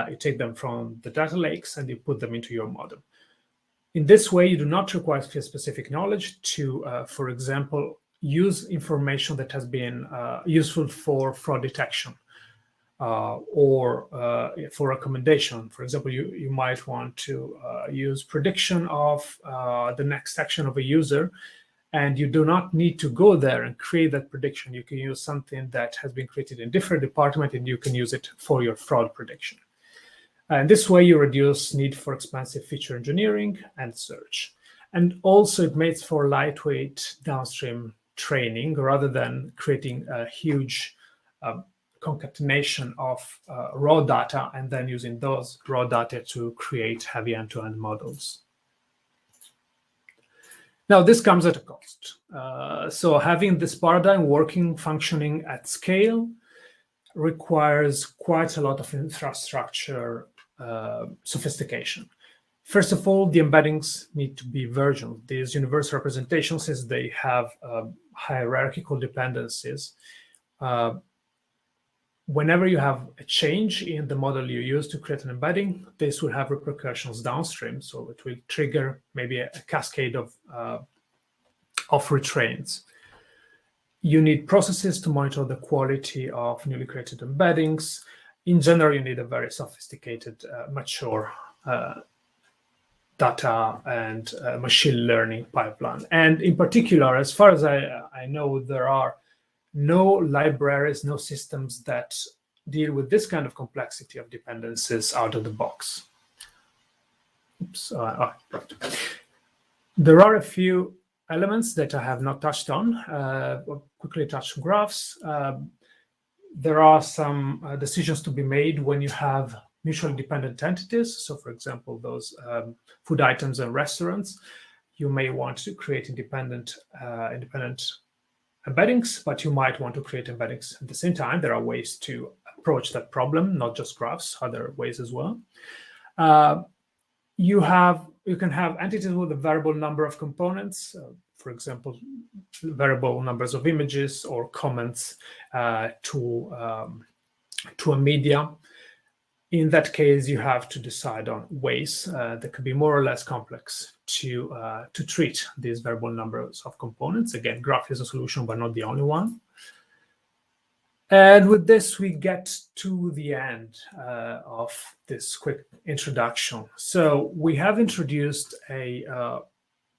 You take them from the data lakes and you put them into your model. In this way, you do not require specific knowledge to, for example, use information that has been useful for fraud detection or for recommendation. For example, you might want to use prediction of the next action of a user, and you do not need to go there and create that prediction. You can use something that has been created in different department, and you can use it for your fraud prediction. And this way, you reduce need for expensive feature engineering and search. And also, it makes for lightweight downstream training rather than creating a huge concatenation of raw data and then using those raw data to create heavy end-to-end models. Now, this comes at a cost. So having this paradigm working, functioning at scale requires quite a lot of infrastructure sophistication. First of all, the embeddings need to be versioned. These universal representations, since they have hierarchical dependencies, whenever you have a change in the model you use to create an embedding, this will have repercussions downstream. So it will trigger maybe a cascade of retrains. You need processes to monitor the quality of newly created embeddings. In general, you need a very sophisticated, mature data and machine learning pipeline. And in particular, as far as I know, there are no libraries, no systems that deal with this kind of complexity of dependencies out of the box. Oops, right. There are a few elements that I have not touched on. I'll quickly touch graphs. There are some decisions to be made when you have mutually dependent entities. So, for example, those food items and restaurants, you may want to create independent embeddings, but you might want to create embeddings at the same time. There are ways to approach that problem, not just graphs, other ways as well. You can have entities with a variable number of components, for example, variable numbers of images or comments to a media. In that case, you have to decide on ways that could be more or less complex to treat these variable numbers of components. Again, graph is a solution, but not the only one. And with this, we get to the end of this quick introduction. So we have introduced a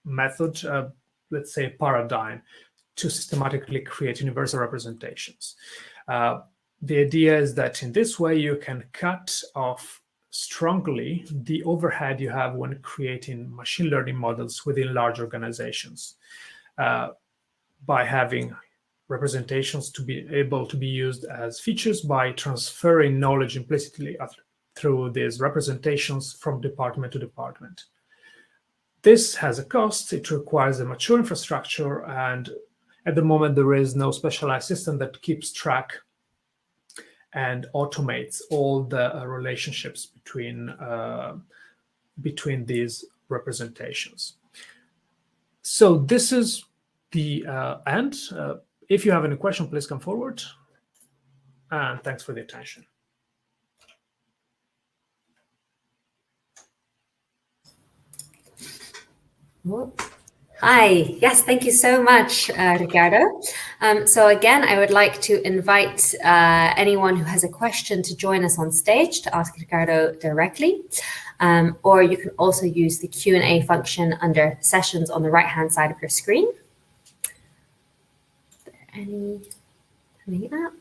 method, let's say a paradigm, to systematically create universal representations. The idea is that in this way, you can cut off strongly the overhead you have when creating machine learning models within large organizations by having representations to be able to be used as features by transferring knowledge implicitly through these representations from department to department. this has a cost. It requires a mature infrastructure, and at the moment there is no specialized system that keeps track and automates all the relationships between these representations. So this is the end. If you have any question, please come forward. And thanks for the attention. Hi, yes, thank you so much, Ricardo. So again, I would like to invite anyone who has a question to join us on stage to ask Ricardo directly. Or you can also use the Q&A function under sessions on the right-hand side of your screen. Is there any coming up?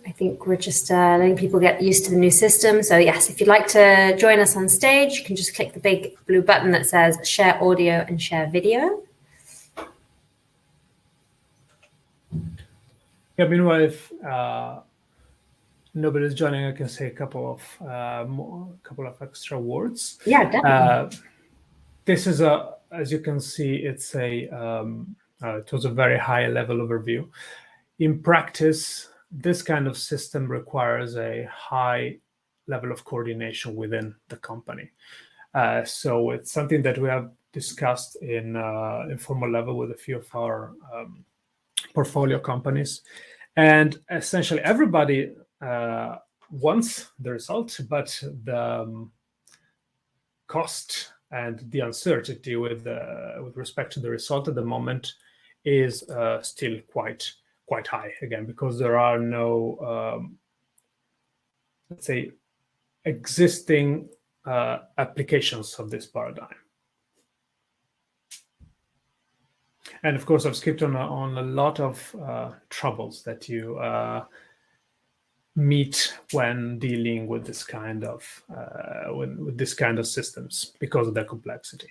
I think we're just letting people get used to the new system. So yes, if you'd like to join us on stage, you can just click the big blue button that says share audio and share video. Yeah, meanwhile, if nobody's joining, I can say a couple of extra words. Yeah, definitely. This is as you can see, it's it was a very high level overview. In practice, this kind of system requires a high level of coordination within the company. So it's something that we have discussed in informal level with a few of our portfolio companies. And essentially everybody wants the result, but the cost and the uncertainty with respect to the result at the moment is still quite high, again, because there are no, let's say, existing applications of this paradigm. And of course, I've skipped on a lot of troubles that you meet when dealing with this kind of systems because of their complexity.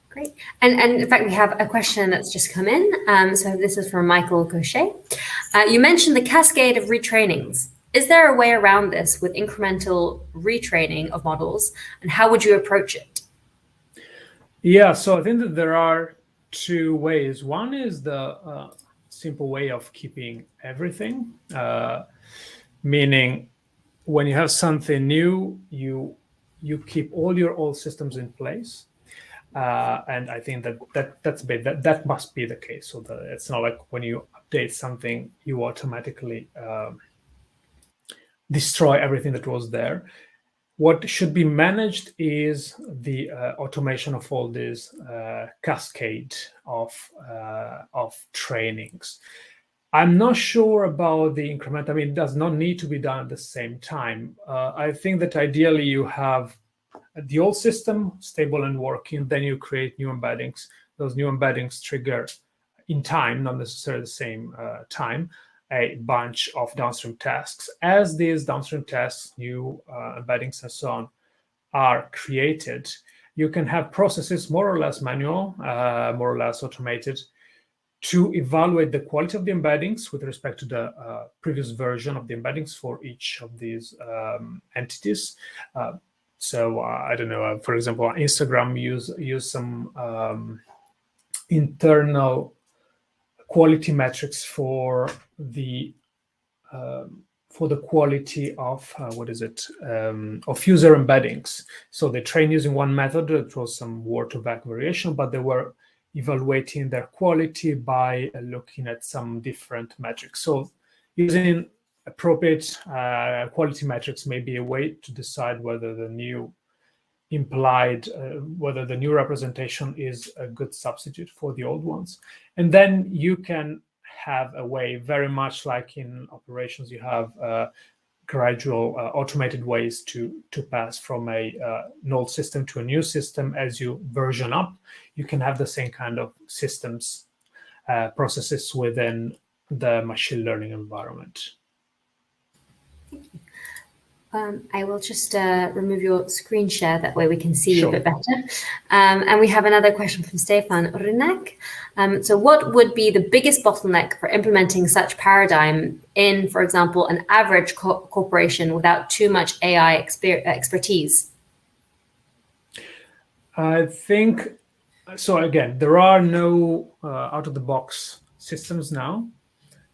Great. And in fact, we have a question that's just come in. So this is from Michael Cochet. You mentioned the cascade of retrainings. Is there a way around this with incremental retraining of models, and how would you approach it? Yeah, so I think that there are two ways. One is the simple way of keeping everything, meaning when you have something new, you keep all your old systems in place. And I think that must be the case. So that it's not like when you update something, you automatically destroy everything that was there. What should be managed is the automation of all this cascade of trainings. I'm not sure about the increment. I mean, it does not need to be done at the same time. I think that ideally you have the old system stable and working, then you create new embeddings. Those new embeddings trigger in time, not necessarily the same time, a bunch of downstream tasks. As these downstream tasks, new embeddings and so on, are created, you can have processes more or less manual, more or less automated, to evaluate the quality of the embeddings with respect to the previous version of the embeddings for each of these entities. So I don't know, for example, Instagram use some internal quality metrics for the quality of of user embeddings. So they train using one method. It was some word-to-back variation, but they were evaluating their quality by looking at some different metrics. So using appropriate quality metrics may be a way to decide whether the new whether the new representation is a good substitute for the old ones. And then you can have a way, very much like in operations, you have gradual automated ways to pass from an old system to a new system. As you version up, you can have the same kind of systems, processes within the machine learning environment. I will just remove your screen share, that way we can see you a bit better. And we have another question from Stefan Runek. So what would be the biggest bottleneck for implementing such paradigm in, for example, an average corporation without too much AI expertise? I think, so again, there are no out-of-the-box systems now.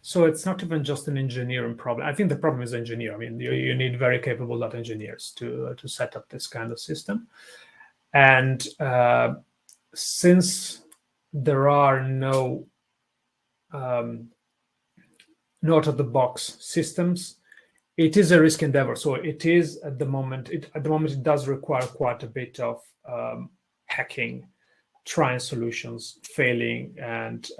So it's not even just an engineering problem. I think the problem is engineer. I mean, you need very capable data engineers to set up this kind of system. And since there are no out-of-the-box systems, it is a risk endeavor. So it is at the moment. It does require quite a bit of hacking, trying solutions, failing, and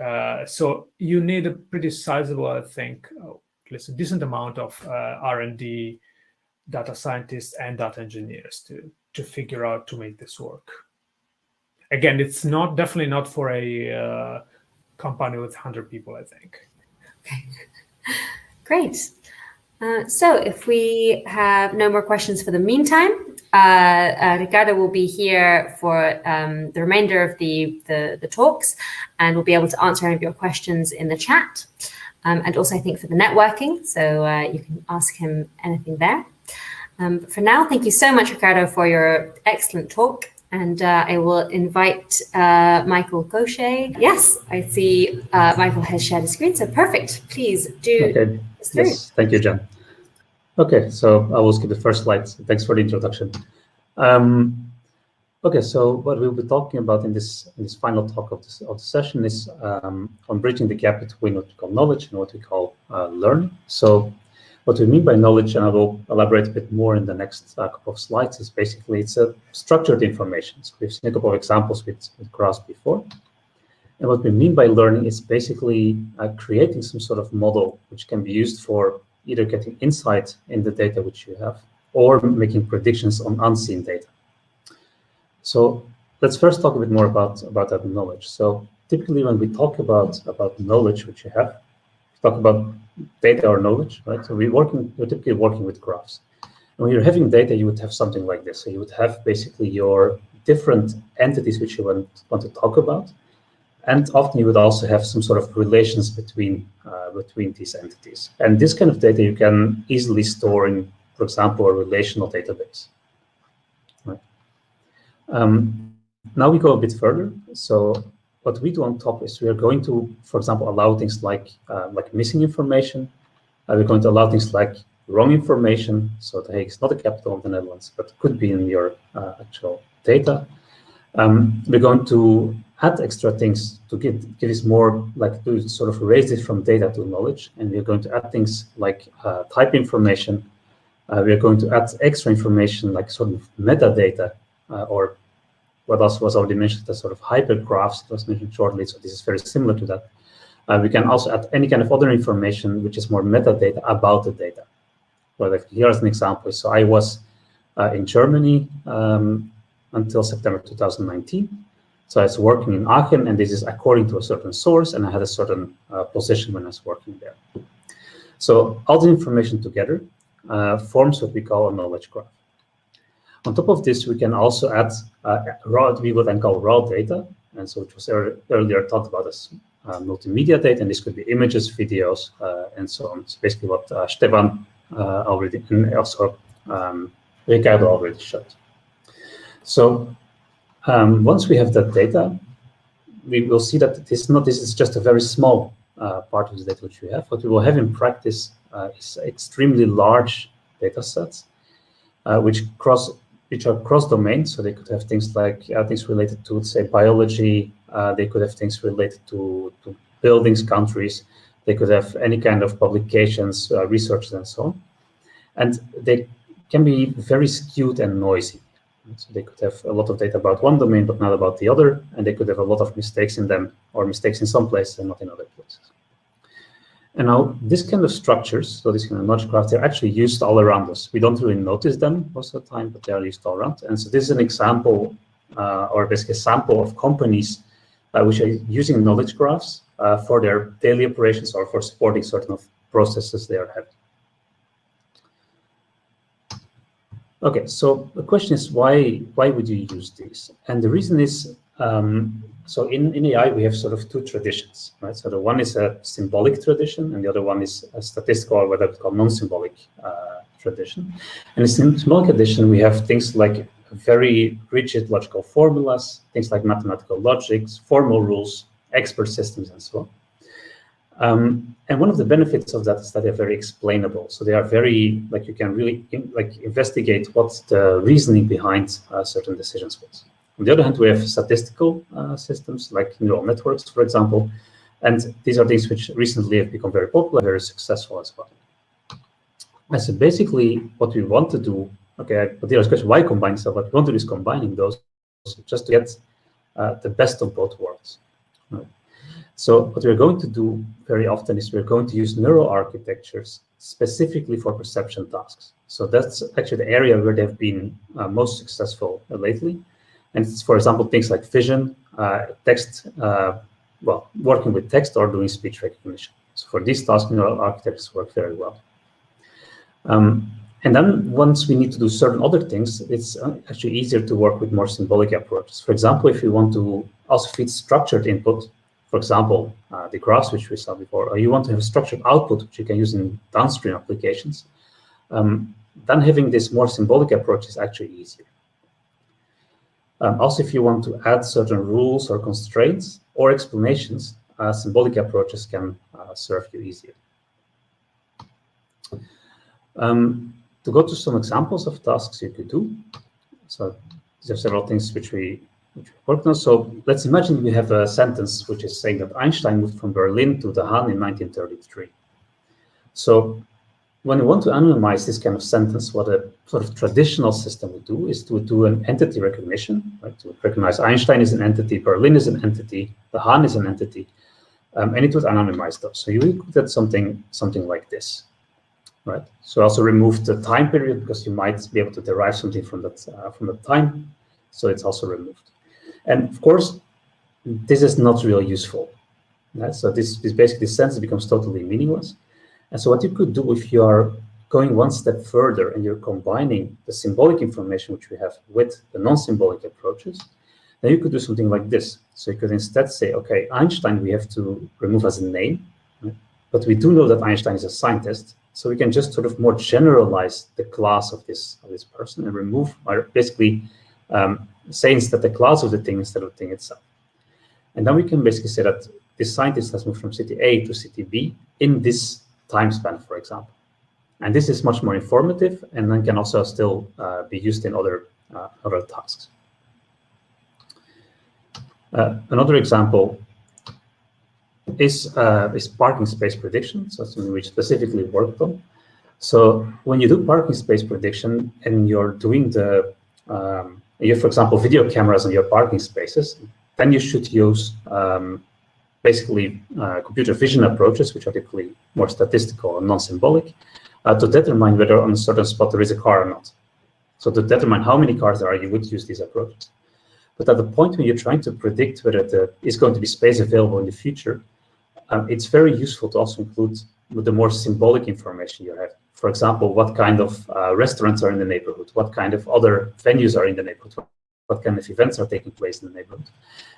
so you need a pretty sizable, I think, at least a decent amount of R&D, data scientists, and data engineers to figure out to make this work. Again, it's definitely not for a company with 100 people, I think. Okay, great. So if we have no more questions for the meantime, Ricardo will be here for the remainder of the talks, and will be able to answer any of your questions in the chat, and also I think for the networking, so you can ask him anything there. But for now, thank you so much, Ricardo, for your excellent talk, and I will invite Michael Gaucher. Yes, I see Michael has shared his screen, so perfect. Please do. Okay. Yes, thank you, Jen. Okay, so I will skip the first slide. Thanks for the introduction. Okay, so what we'll be talking about in this final talk of the session is on bridging the gap between what we call knowledge and what we call learning. So what we mean by knowledge, and I will elaborate a bit more in the next couple of slides, is basically it's a structured information. So we've seen a couple of examples with graphs before. And what we mean by learning is basically creating some sort of model which can be used for either getting insight in the data which you have or making predictions on unseen data. So let's first talk a bit more about that knowledge. So typically when we talk about knowledge which you have, we talk about data or knowledge, right? So we're typically working with graphs. And when you're having data, you would have something like this. So you would have basically your different entities which you want to talk about. And often you would also have some sort of relations between these entities. And this kind of data you can easily store in, for example, a relational database. Right. Now we go a bit further. So what we do on top is we are going to, for example, allow things like missing information. We're going to allow things like wrong information. So The Hague is not the capital of the Netherlands, but could be in your actual data. We're going to add extra things to give this more, like to sort of raise it from data to knowledge. And we're going to add things like type information. We're going to add extra information like sort of metadata, or what else was already mentioned, the sort of hypergraphs that was mentioned shortly. So this is very similar to that. We can also add any kind of other information which is more metadata about the data. Well, like here's an example. So I was in Germany until September 2019. So I was working in Aachen, and this is according to a certain source, and I had a certain position when I was working there. So all the information together forms what we call a knowledge graph. On top of this, we can also add we would then call raw data, and so it was earlier talked about as multimedia data, and this could be images, videos, and so on. So basically what Stefan already, and also Ricardo already showed. So once we have that data, we will see that this is just a very small part of the data which we have. What we will have in practice is extremely large data sets, which are cross-domain. So they could have things like things related to, say, biology. They could have things related to buildings, countries. They could have any kind of publications, research, and so on. And they can be very skewed and noisy. So they could have a lot of data about one domain, but not about the other, and they could have a lot of mistakes in them, or mistakes in some places and not in other places. And now this kind of structures, so this kind of knowledge graph, they're actually used all around us. We don't really notice them most of the time, but they are used all around. And so this is an example, or basically a sample of companies which are using knowledge graphs for their daily operations or for supporting certain of processes they are having. Okay, so the question is why would you use these? And the reason is, so in AI we have sort of two traditions, right? So the one is a symbolic tradition, and the other one is a statistical, or what I would call non-symbolic tradition. And in the symbolic tradition we have things like very rigid logical formulas, things like mathematical logics, formal rules, expert systems, and so on. And one of the benefits of that is that they're very explainable. So they are very, like, you can really investigate what the reasoning behind certain decisions was. On the other hand, we have statistical systems like neural networks, for example, and these are things which recently have become very popular, very successful as well. And so basically what we want to do, okay, but there's a question, why combine stuff? What we want to do is combining those just to get the best of both worlds. Right? So what we're going to do very often is we're going to use neural architectures specifically for perception tasks. So that's actually the area where they've been most successful lately. And it's, for example, things like vision, text, well, working with text or doing speech recognition. So for these tasks, neural architectures work very well. And then once we need to do certain other things, it's actually easier to work with more symbolic approaches. For example, if you want to also feed structured input, for example, the graphs which we saw before, or you want to have a structured output, which you can use in downstream applications, then having this more symbolic approach is actually easier. Also, if you want to add certain rules or constraints or explanations, symbolic approaches can serve you easier. To go to some examples of tasks you could do. So there are several things which we worked on. So let's imagine we have a sentence which is saying that Einstein moved from Berlin to The Hague in 1933. So when we want to anonymize this kind of sentence, what a sort of traditional system would do is to do an entity recognition, right? To recognize Einstein is an entity, Berlin is an entity, The Hague is an entity, and it would anonymize those. So you could get something like this. Right. So also remove the time period because you might be able to derive something from that time. So it's also removed. And of course, this is not really useful. Right? So this basically sentence becomes totally meaningless. And so what you could do if you are going one step further and you're combining the symbolic information which we have with the non-symbolic approaches, then you could do something like this. So you could instead say, okay, Einstein we have to remove as a name, right? But we do know that Einstein is a scientist. So we can just sort of more generalize the class of this person and remove, or basically say instead the class of the thing instead of the thing itself. And then we can basically say that this scientist has moved from city A to city B in this time span, for example. And this is much more informative and then can also still be used in other tasks. Another example is parking space prediction. So that's something we specifically worked on. So when you do parking space prediction and you're doing you have, for example, video cameras on your parking spaces, then you should use basically computer vision approaches, which are typically more statistical and non-symbolic, to determine whether on a certain spot there is a car or not. So to determine how many cars there are, you would use these approaches. But at the point when you're trying to predict whether there is going to be space available in the future, it's very useful to also include the more symbolic information you have. For example, what kind of restaurants are in the neighborhood, what kind of other venues are in the neighborhood, what kind of events are taking place in the neighborhood.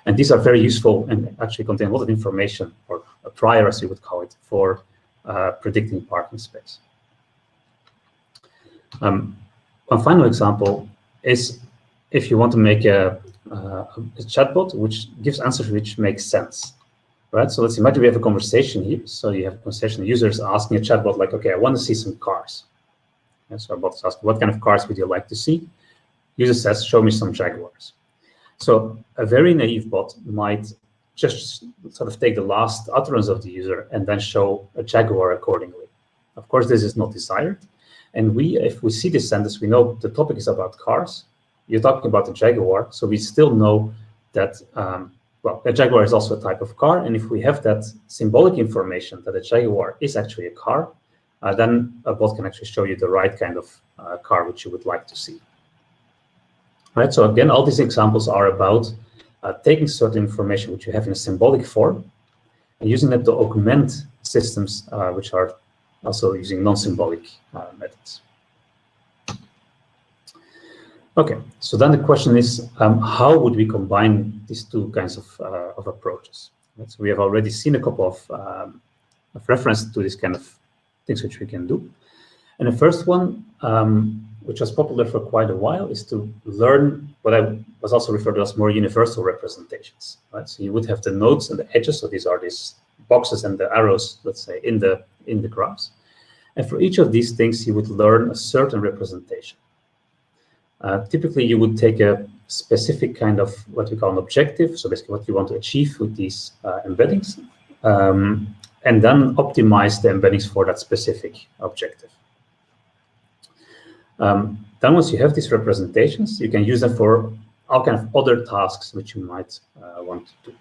And these are very useful and actually contain a lot of information, or a prior, as you would call it, for predicting parking space. One final example is if you want to make a chatbot which gives answers which make sense. Right, so let's imagine we have a conversation here. So you have a conversation, users asking a chatbot like, okay, I want to see some cars. And so a bot is asking, what kind of cars would you like to see? User says, show me some Jaguars. So a very naive bot might just sort of take the last utterance of the user and then show a Jaguar accordingly. Of course, this is not desired. And if we see this sentence, we know the topic is about cars. You're talking about the Jaguar, so we still know that well, a Jaguar is also a type of car, and if we have that symbolic information that a Jaguar is actually a car, then a bot can actually show you the right kind of car which you would like to see. Right, so again, all these examples are about taking certain information which you have in a symbolic form and using that to augment systems which are also using non-symbolic methods. Okay, so then the question is, how would we combine these two kinds of approaches? Right? So we have already seen a couple of references to this kind of things which we can do. And the first one, which was popular for quite a while, is to learn what was also referred to as more universal representations. Right? So you would have the nodes and the edges. So these are these boxes and the arrows, let's say, in the graphs. And for each of these things, you would learn a certain representation. Typically, you would take a specific kind of what we call an objective, so basically what you want to achieve with these embeddings, and then optimize the embeddings for that specific objective. Then once you have these representations, you can use them for all kind of other tasks which you might want to do.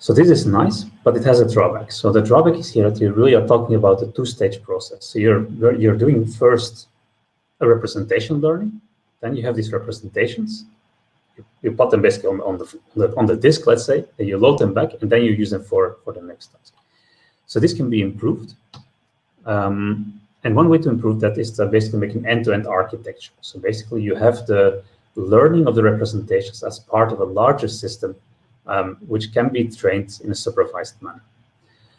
So this is nice, but it has a drawback. So the drawback is here that you really are talking about a two-stage process. So you're doing first a representation learning, then you have these representations. You put them basically on the disk, let's say, and you load them back, and then you use them for the next task. So this can be improved. And one way to improve that is to basically make an end-to-end architecture. So basically you have the learning of the representations as part of a larger system, which can be trained in a supervised manner.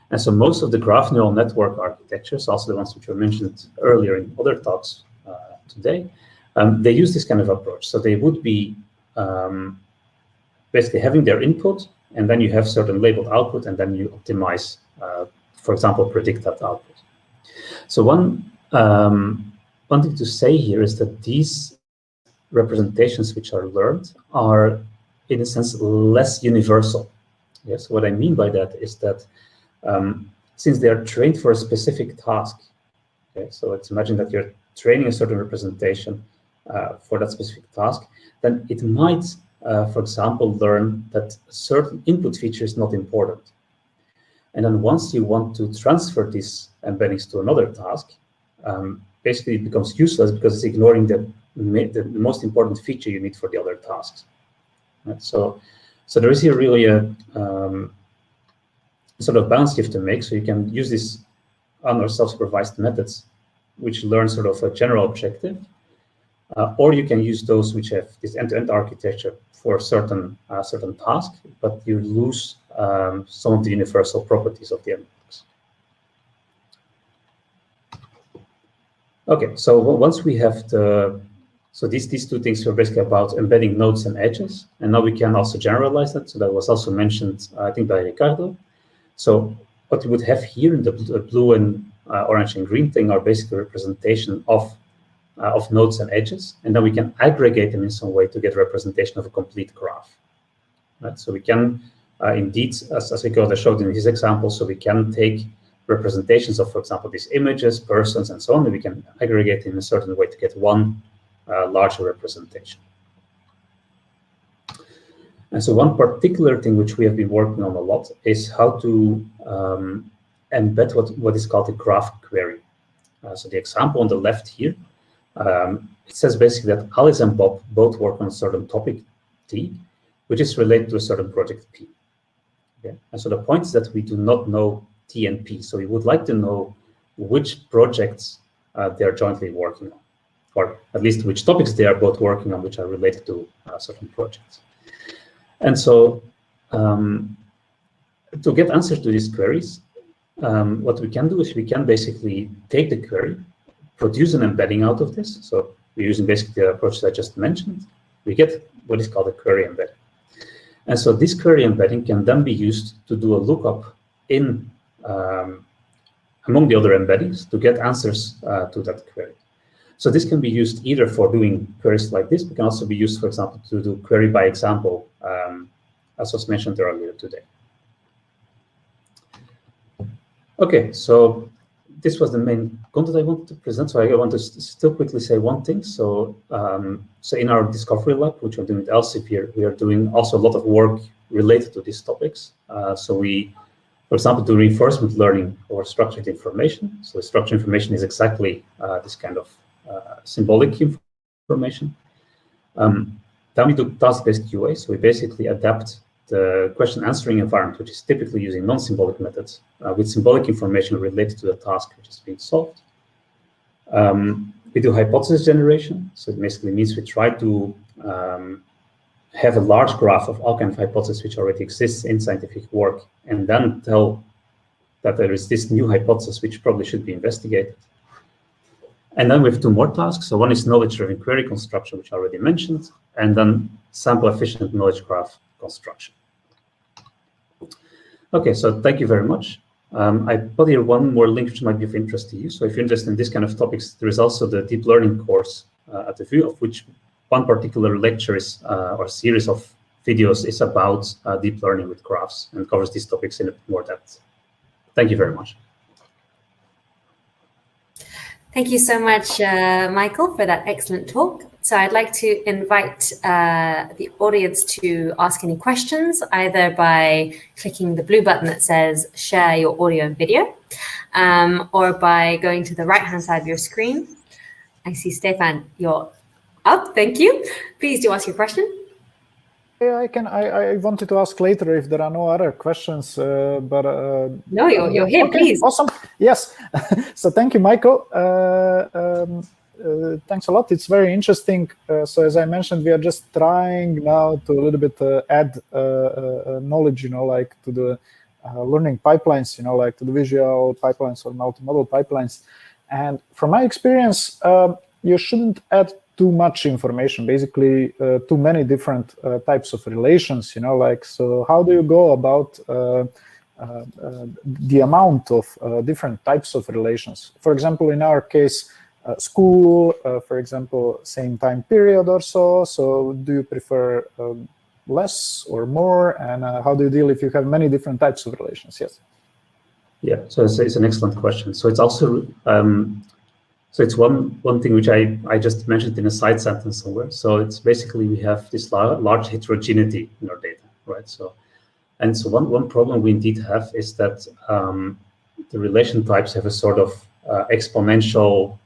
And so most of the graph neural network architectures, also the ones which were mentioned earlier in other talks today, they use this kind of approach. So they would be basically having their input, and then you have certain labeled output, and then you optimize, for example, predict that output. So one thing to say here is that these representations which are learned are, in a sense, less universal. Yes, what I mean by that is that since they are trained for a specific task, okay, so let's imagine that you're training a certain representation for that specific task, then it might, for example, learn that a certain input feature is not important. And then once you want to transfer these embeddings to another task, basically it becomes useless because it's ignoring the most important feature you need for the other tasks. Right? So there is here really a sort of balance you have to make. So you can use these un- or self-supervised methods which learn sort of a general objective, or you can use those which have this end-to-end architecture for certain task, but you lose some of the universal properties of the embeddings. Okay, so once we have these two things were basically about embedding nodes and edges, and now we can also generalize that. So that was also mentioned, I think, by Ricardo. So what we would have here in the blue and orange and green thing are basically representation of nodes and edges, and then we can aggregate them in some way to get representation of a complete graph. Right? So we can indeed, as Ricardo showed in his example, so we can take representations of, for example, these images, persons, and so on, and we can aggregate in a certain way to get one larger representation. And so one particular thing which we have been working on a lot is how to embed what is called a graph query. So the example on the left here, it says basically that Alice and Bob both work on a certain topic T, which is related to a certain project P. Okay? And so the point is that we do not know T and P. So we would like to know which projects they are jointly working on, or at least which topics they are both working on, which are related to certain projects. And so to get answers to these queries, what we can do is we can basically take the query, produce an embedding out of this. So we're using basically the approach that I just mentioned. We get what is called a query embedding. And so this query embedding can then be used to do a lookup in among the other embeddings to get answers to that query. So this can be used either for doing queries like this, but can also be used, for example, to do query by example, as was mentioned earlier today. Okay, so this was the main content I wanted to present. So I want to still quickly say one thing. So, so in our discovery lab, which we're doing with Elsevier, we are doing also a lot of work related to these topics. So we, for example, do reinforcement learning over structured information. So structured information is exactly this kind of symbolic information. Then we do task-based QA. So we basically adapt the question answering environment, which is typically using non-symbolic methods, with symbolic information related to the task which is being solved. We do hypothesis generation. So it basically means we try to have a large graph of all kinds of hypotheses which already exists in scientific work, and then tell that there is this new hypothesis which probably should be investigated. And then we have two more tasks. So one is knowledge-driven query construction, which I already mentioned, and then sample-efficient knowledge graph construction. Okay, so thank you very much. I put here one more link which might be of interest to you. So if you're interested in this kind of topics, there is also the deep learning course at the VU, of which one particular lecture is, or series of videos is about deep learning with graphs and covers these topics in a bit more depth. Thank you very much. Thank you so much, Michael, for that excellent talk. So I'd like to invite the audience to ask any questions, either by clicking the blue button that says share your audio and video, or by going to the right-hand side of your screen. I see, Stefan, you're up. Thank you. Please do ask your question. Yeah, I wanted to ask later if there are no other questions, but no, you're here. Okay, please. Awesome. Yes. So thank you, Michael. Thanks a lot. It's very interesting. So as I mentioned, we are just trying now to a little bit add knowledge, like to the learning pipelines, like to the visual pipelines or multimodal pipelines. And from my experience, you shouldn't add too much information, basically too many different types of relations, so how do you go about the amount of different types of relations? For example, in our case, school, for example, same time period or so. So do you prefer less or more? And how do you deal if you have many different types of relations? Yes. Yeah, so it's an excellent question. So it's also, so it's one thing which I just mentioned in a side sentence somewhere. So it's basically we have this large heterogeneity in our data, right? So one problem we indeed have is that the relation types have a sort of exponential,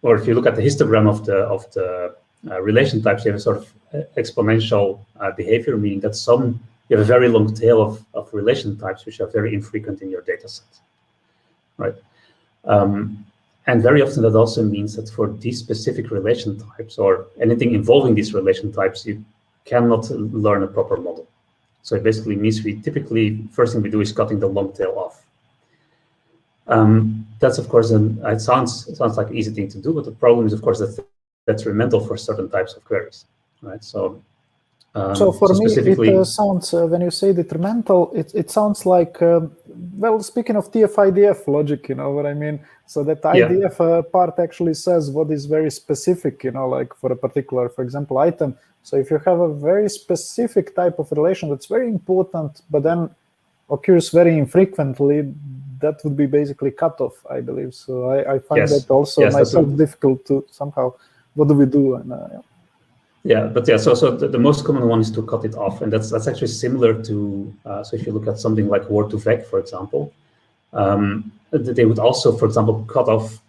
or if you look at the histogram of the relation types, you have a sort of exponential behavior, meaning that you have a very long tail of relation types which are very infrequent in your data set, right? And very often that also means that for these specific relation types or anything involving these relation types, you cannot learn a proper model. So it basically means we typically, first thing we do is cutting the long tail off. That's of course, it sounds like an easy thing to do, but the problem is of course that's detrimental for certain types of queries, right? So for me, it sounds, when you say detrimental, it sounds like, well, speaking of TF-IDF logic, you know what I mean? So that IDF part actually says what is very specific, like for a particular, for example, item. So if you have a very specific type of relation that's very important, but then occurs very infrequently, that would be basically cut off, I believe. So I find that also myself difficult to somehow, what do we do? And, so the most common one is to cut it off, and that's actually similar to so if you look at something like word2vec, for example, they would also, for example, cut off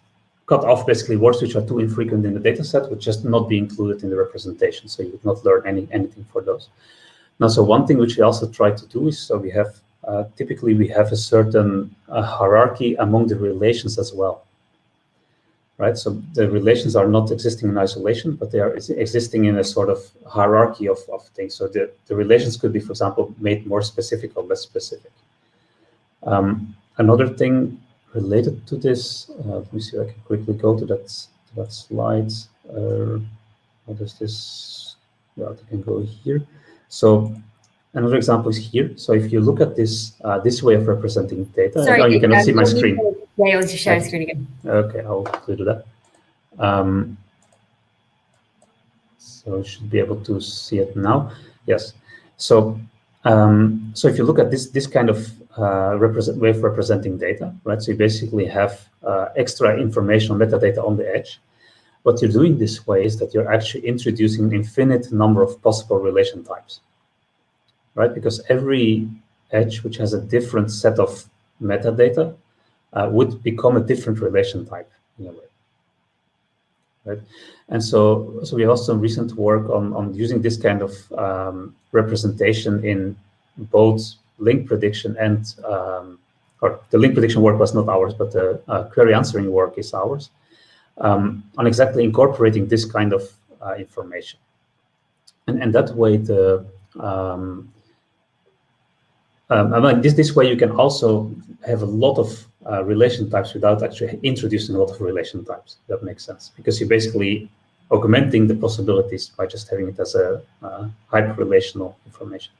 basically words which are too infrequent in the data set, would just not be included in the representation, so you would not learn anything for those. Now, so one thing which we also try to do is, so we have typically we have a certain hierarchy among the relations as well. Right, so the relations are not existing in isolation, but they are existing in a sort of hierarchy of things. So the relations could be, for example, made more specific or less specific. Another thing related to this, let me see if I can quickly go to that slide. What is this? Well, I can go here. So another example is here. So if you look at this this way of representing data, sorry, you cannot see my screen. Yeah, I'll just share the screen again. Okay, I'll do that. So you should be able to see it now. Yes. So so if you look at this kind of way of representing data, right? So you basically have extra information, metadata on the edge. What you're doing this way is that you're actually introducing an infinite number of possible relation types, right? Because every edge which has a different set of metadata would become a different relation type in a way, right? And so we have also recent work on using this kind of representation in both link prediction and, or the link prediction work was not ours, but the query answering work is ours. on exactly incorporating this kind of information. And that way, this way you can also have a lot of relation types without actually introducing a lot of relation types. That makes sense, because you're basically augmenting the possibilities by just having it as a hyper-relational information.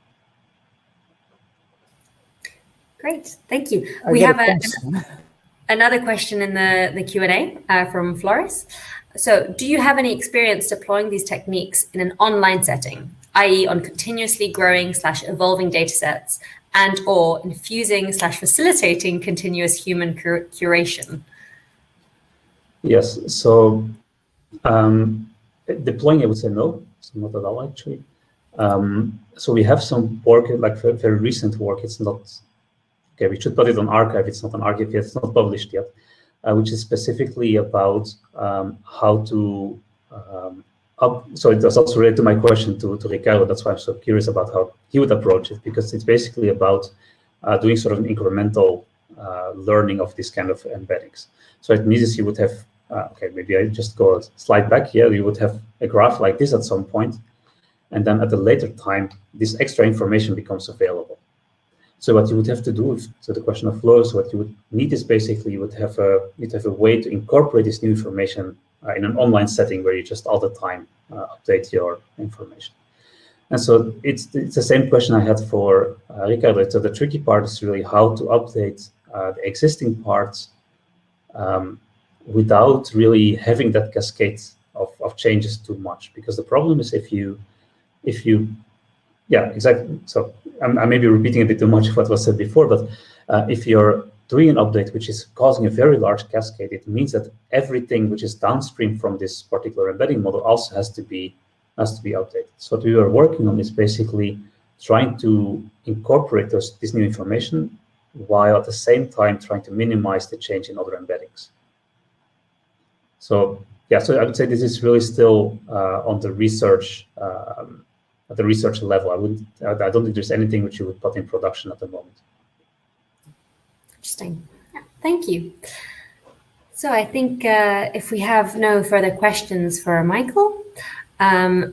Great, thank you. We have another question in the Q&A from Floris. So, do you have any experience deploying these techniques in an online setting, i.e. on continuously growing / evolving data sets, and or infusing / facilitating continuous human curation? Yes, so deploying, I would say no, so not at all actually. So we have some work, like very recent work. It's not, okay, we should put it on archive. It's not on archive yet, it's not published yet, which is specifically about how to, so it was also related to my question to Ricardo. That's why I'm so curious about how he would approach it, because it's basically about doing sort of an incremental learning of this kind of embeddings. So it means you would have, okay, maybe I just go a slide back here. You would have a graph like this at some point, and then at a later time, this extra information becomes available. So what you would have to do, so the question of flows, what you would need is basically you'd have a way to incorporate this new information in an online setting where you just all the time update your information. And so it's the same question I had for Ricardo. So the tricky part is really how to update the existing parts without really having that cascade of changes too much. Because the problem is if you yeah, exactly. So I may be repeating a bit too much of what was said before, but if you're doing an update which is causing a very large cascade, it means that everything which is downstream from this particular embedding model also has to be updated. So what we were working on is basically trying to incorporate this new information while at the same time trying to minimize the change in other embeddings. So yeah, so I would say this is really still on the research at the research level. I don't think there's anything which you would put in production at the moment. Interesting. Yeah, thank you. So I think if we have no further questions for Michael,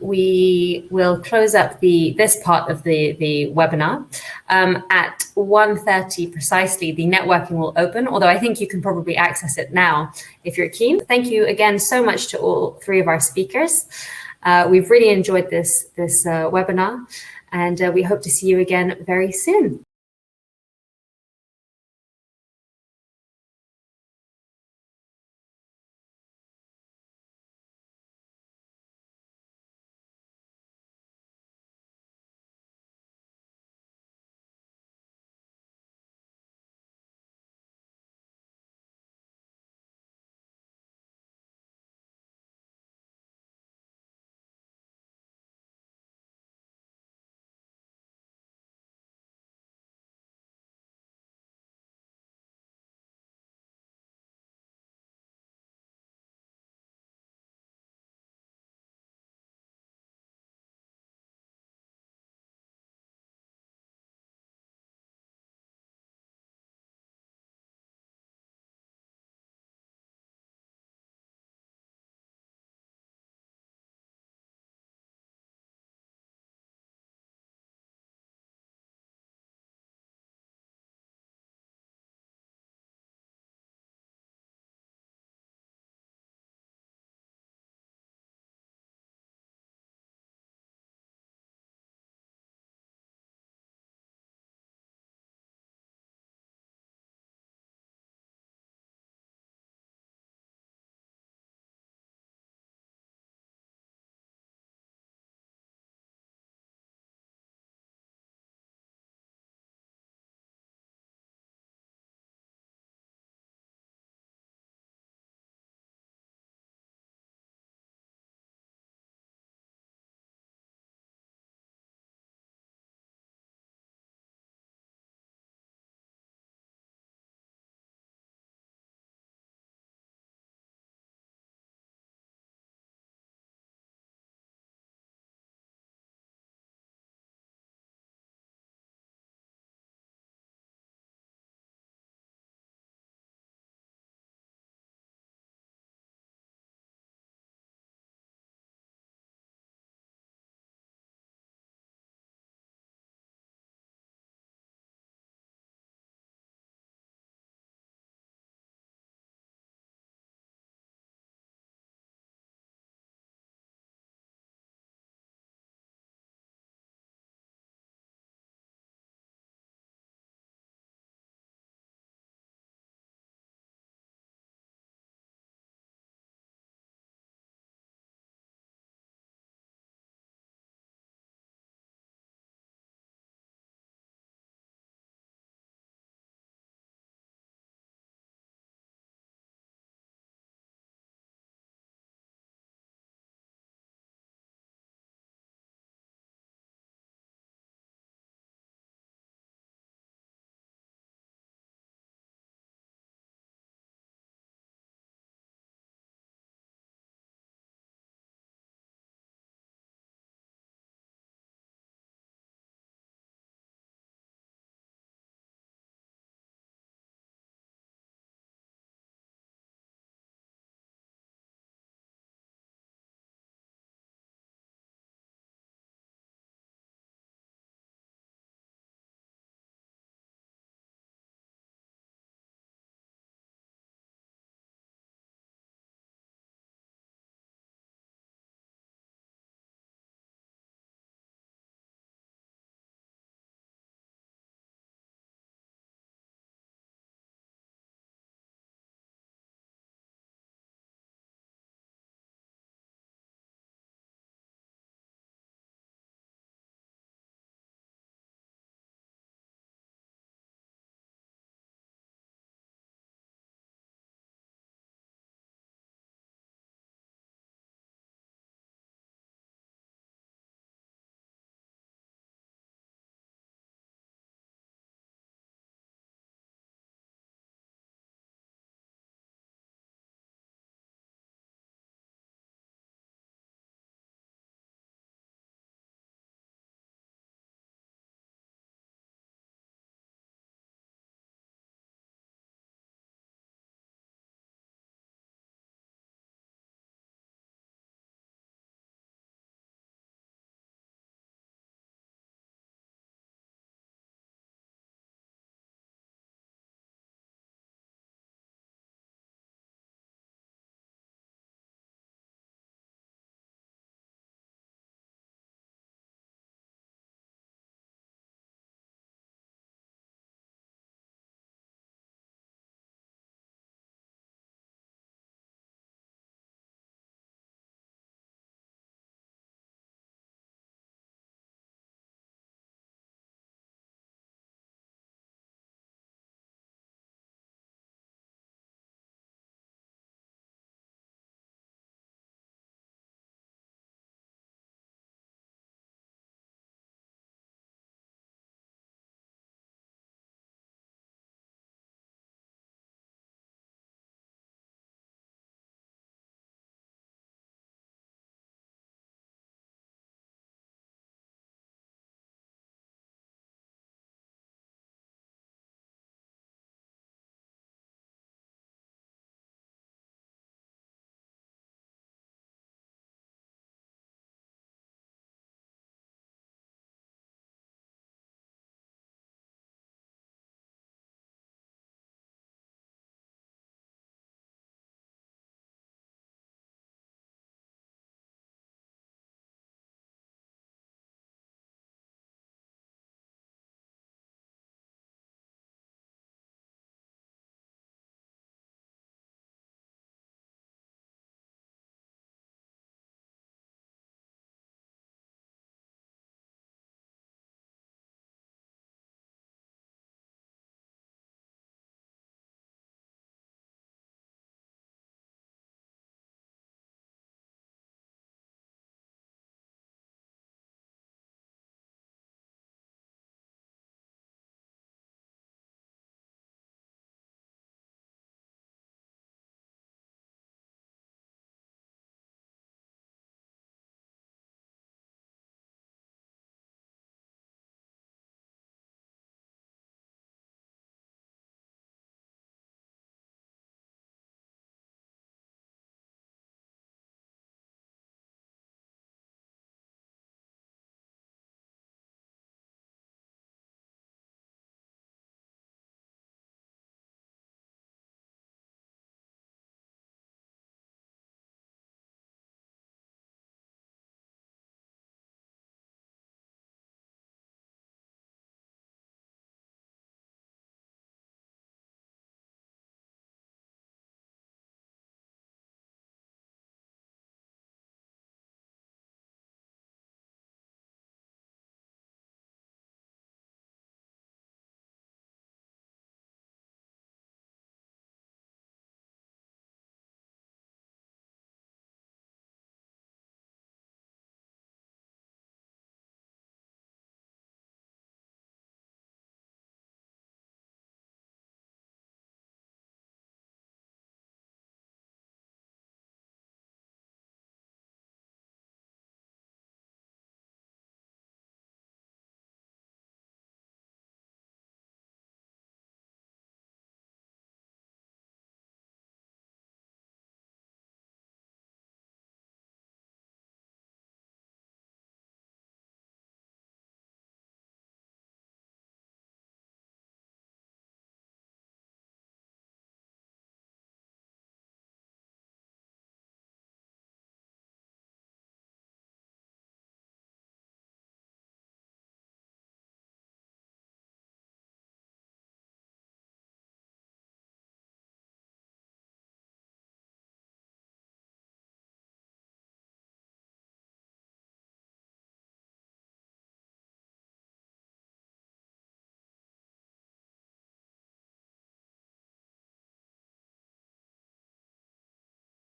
we will close up this part of the webinar. At 1:30 precisely, the networking will open, although I think you can probably access it now if you're keen. Thank you again so much to all three of our speakers. We've really enjoyed this webinar, and we hope to see you again very soon.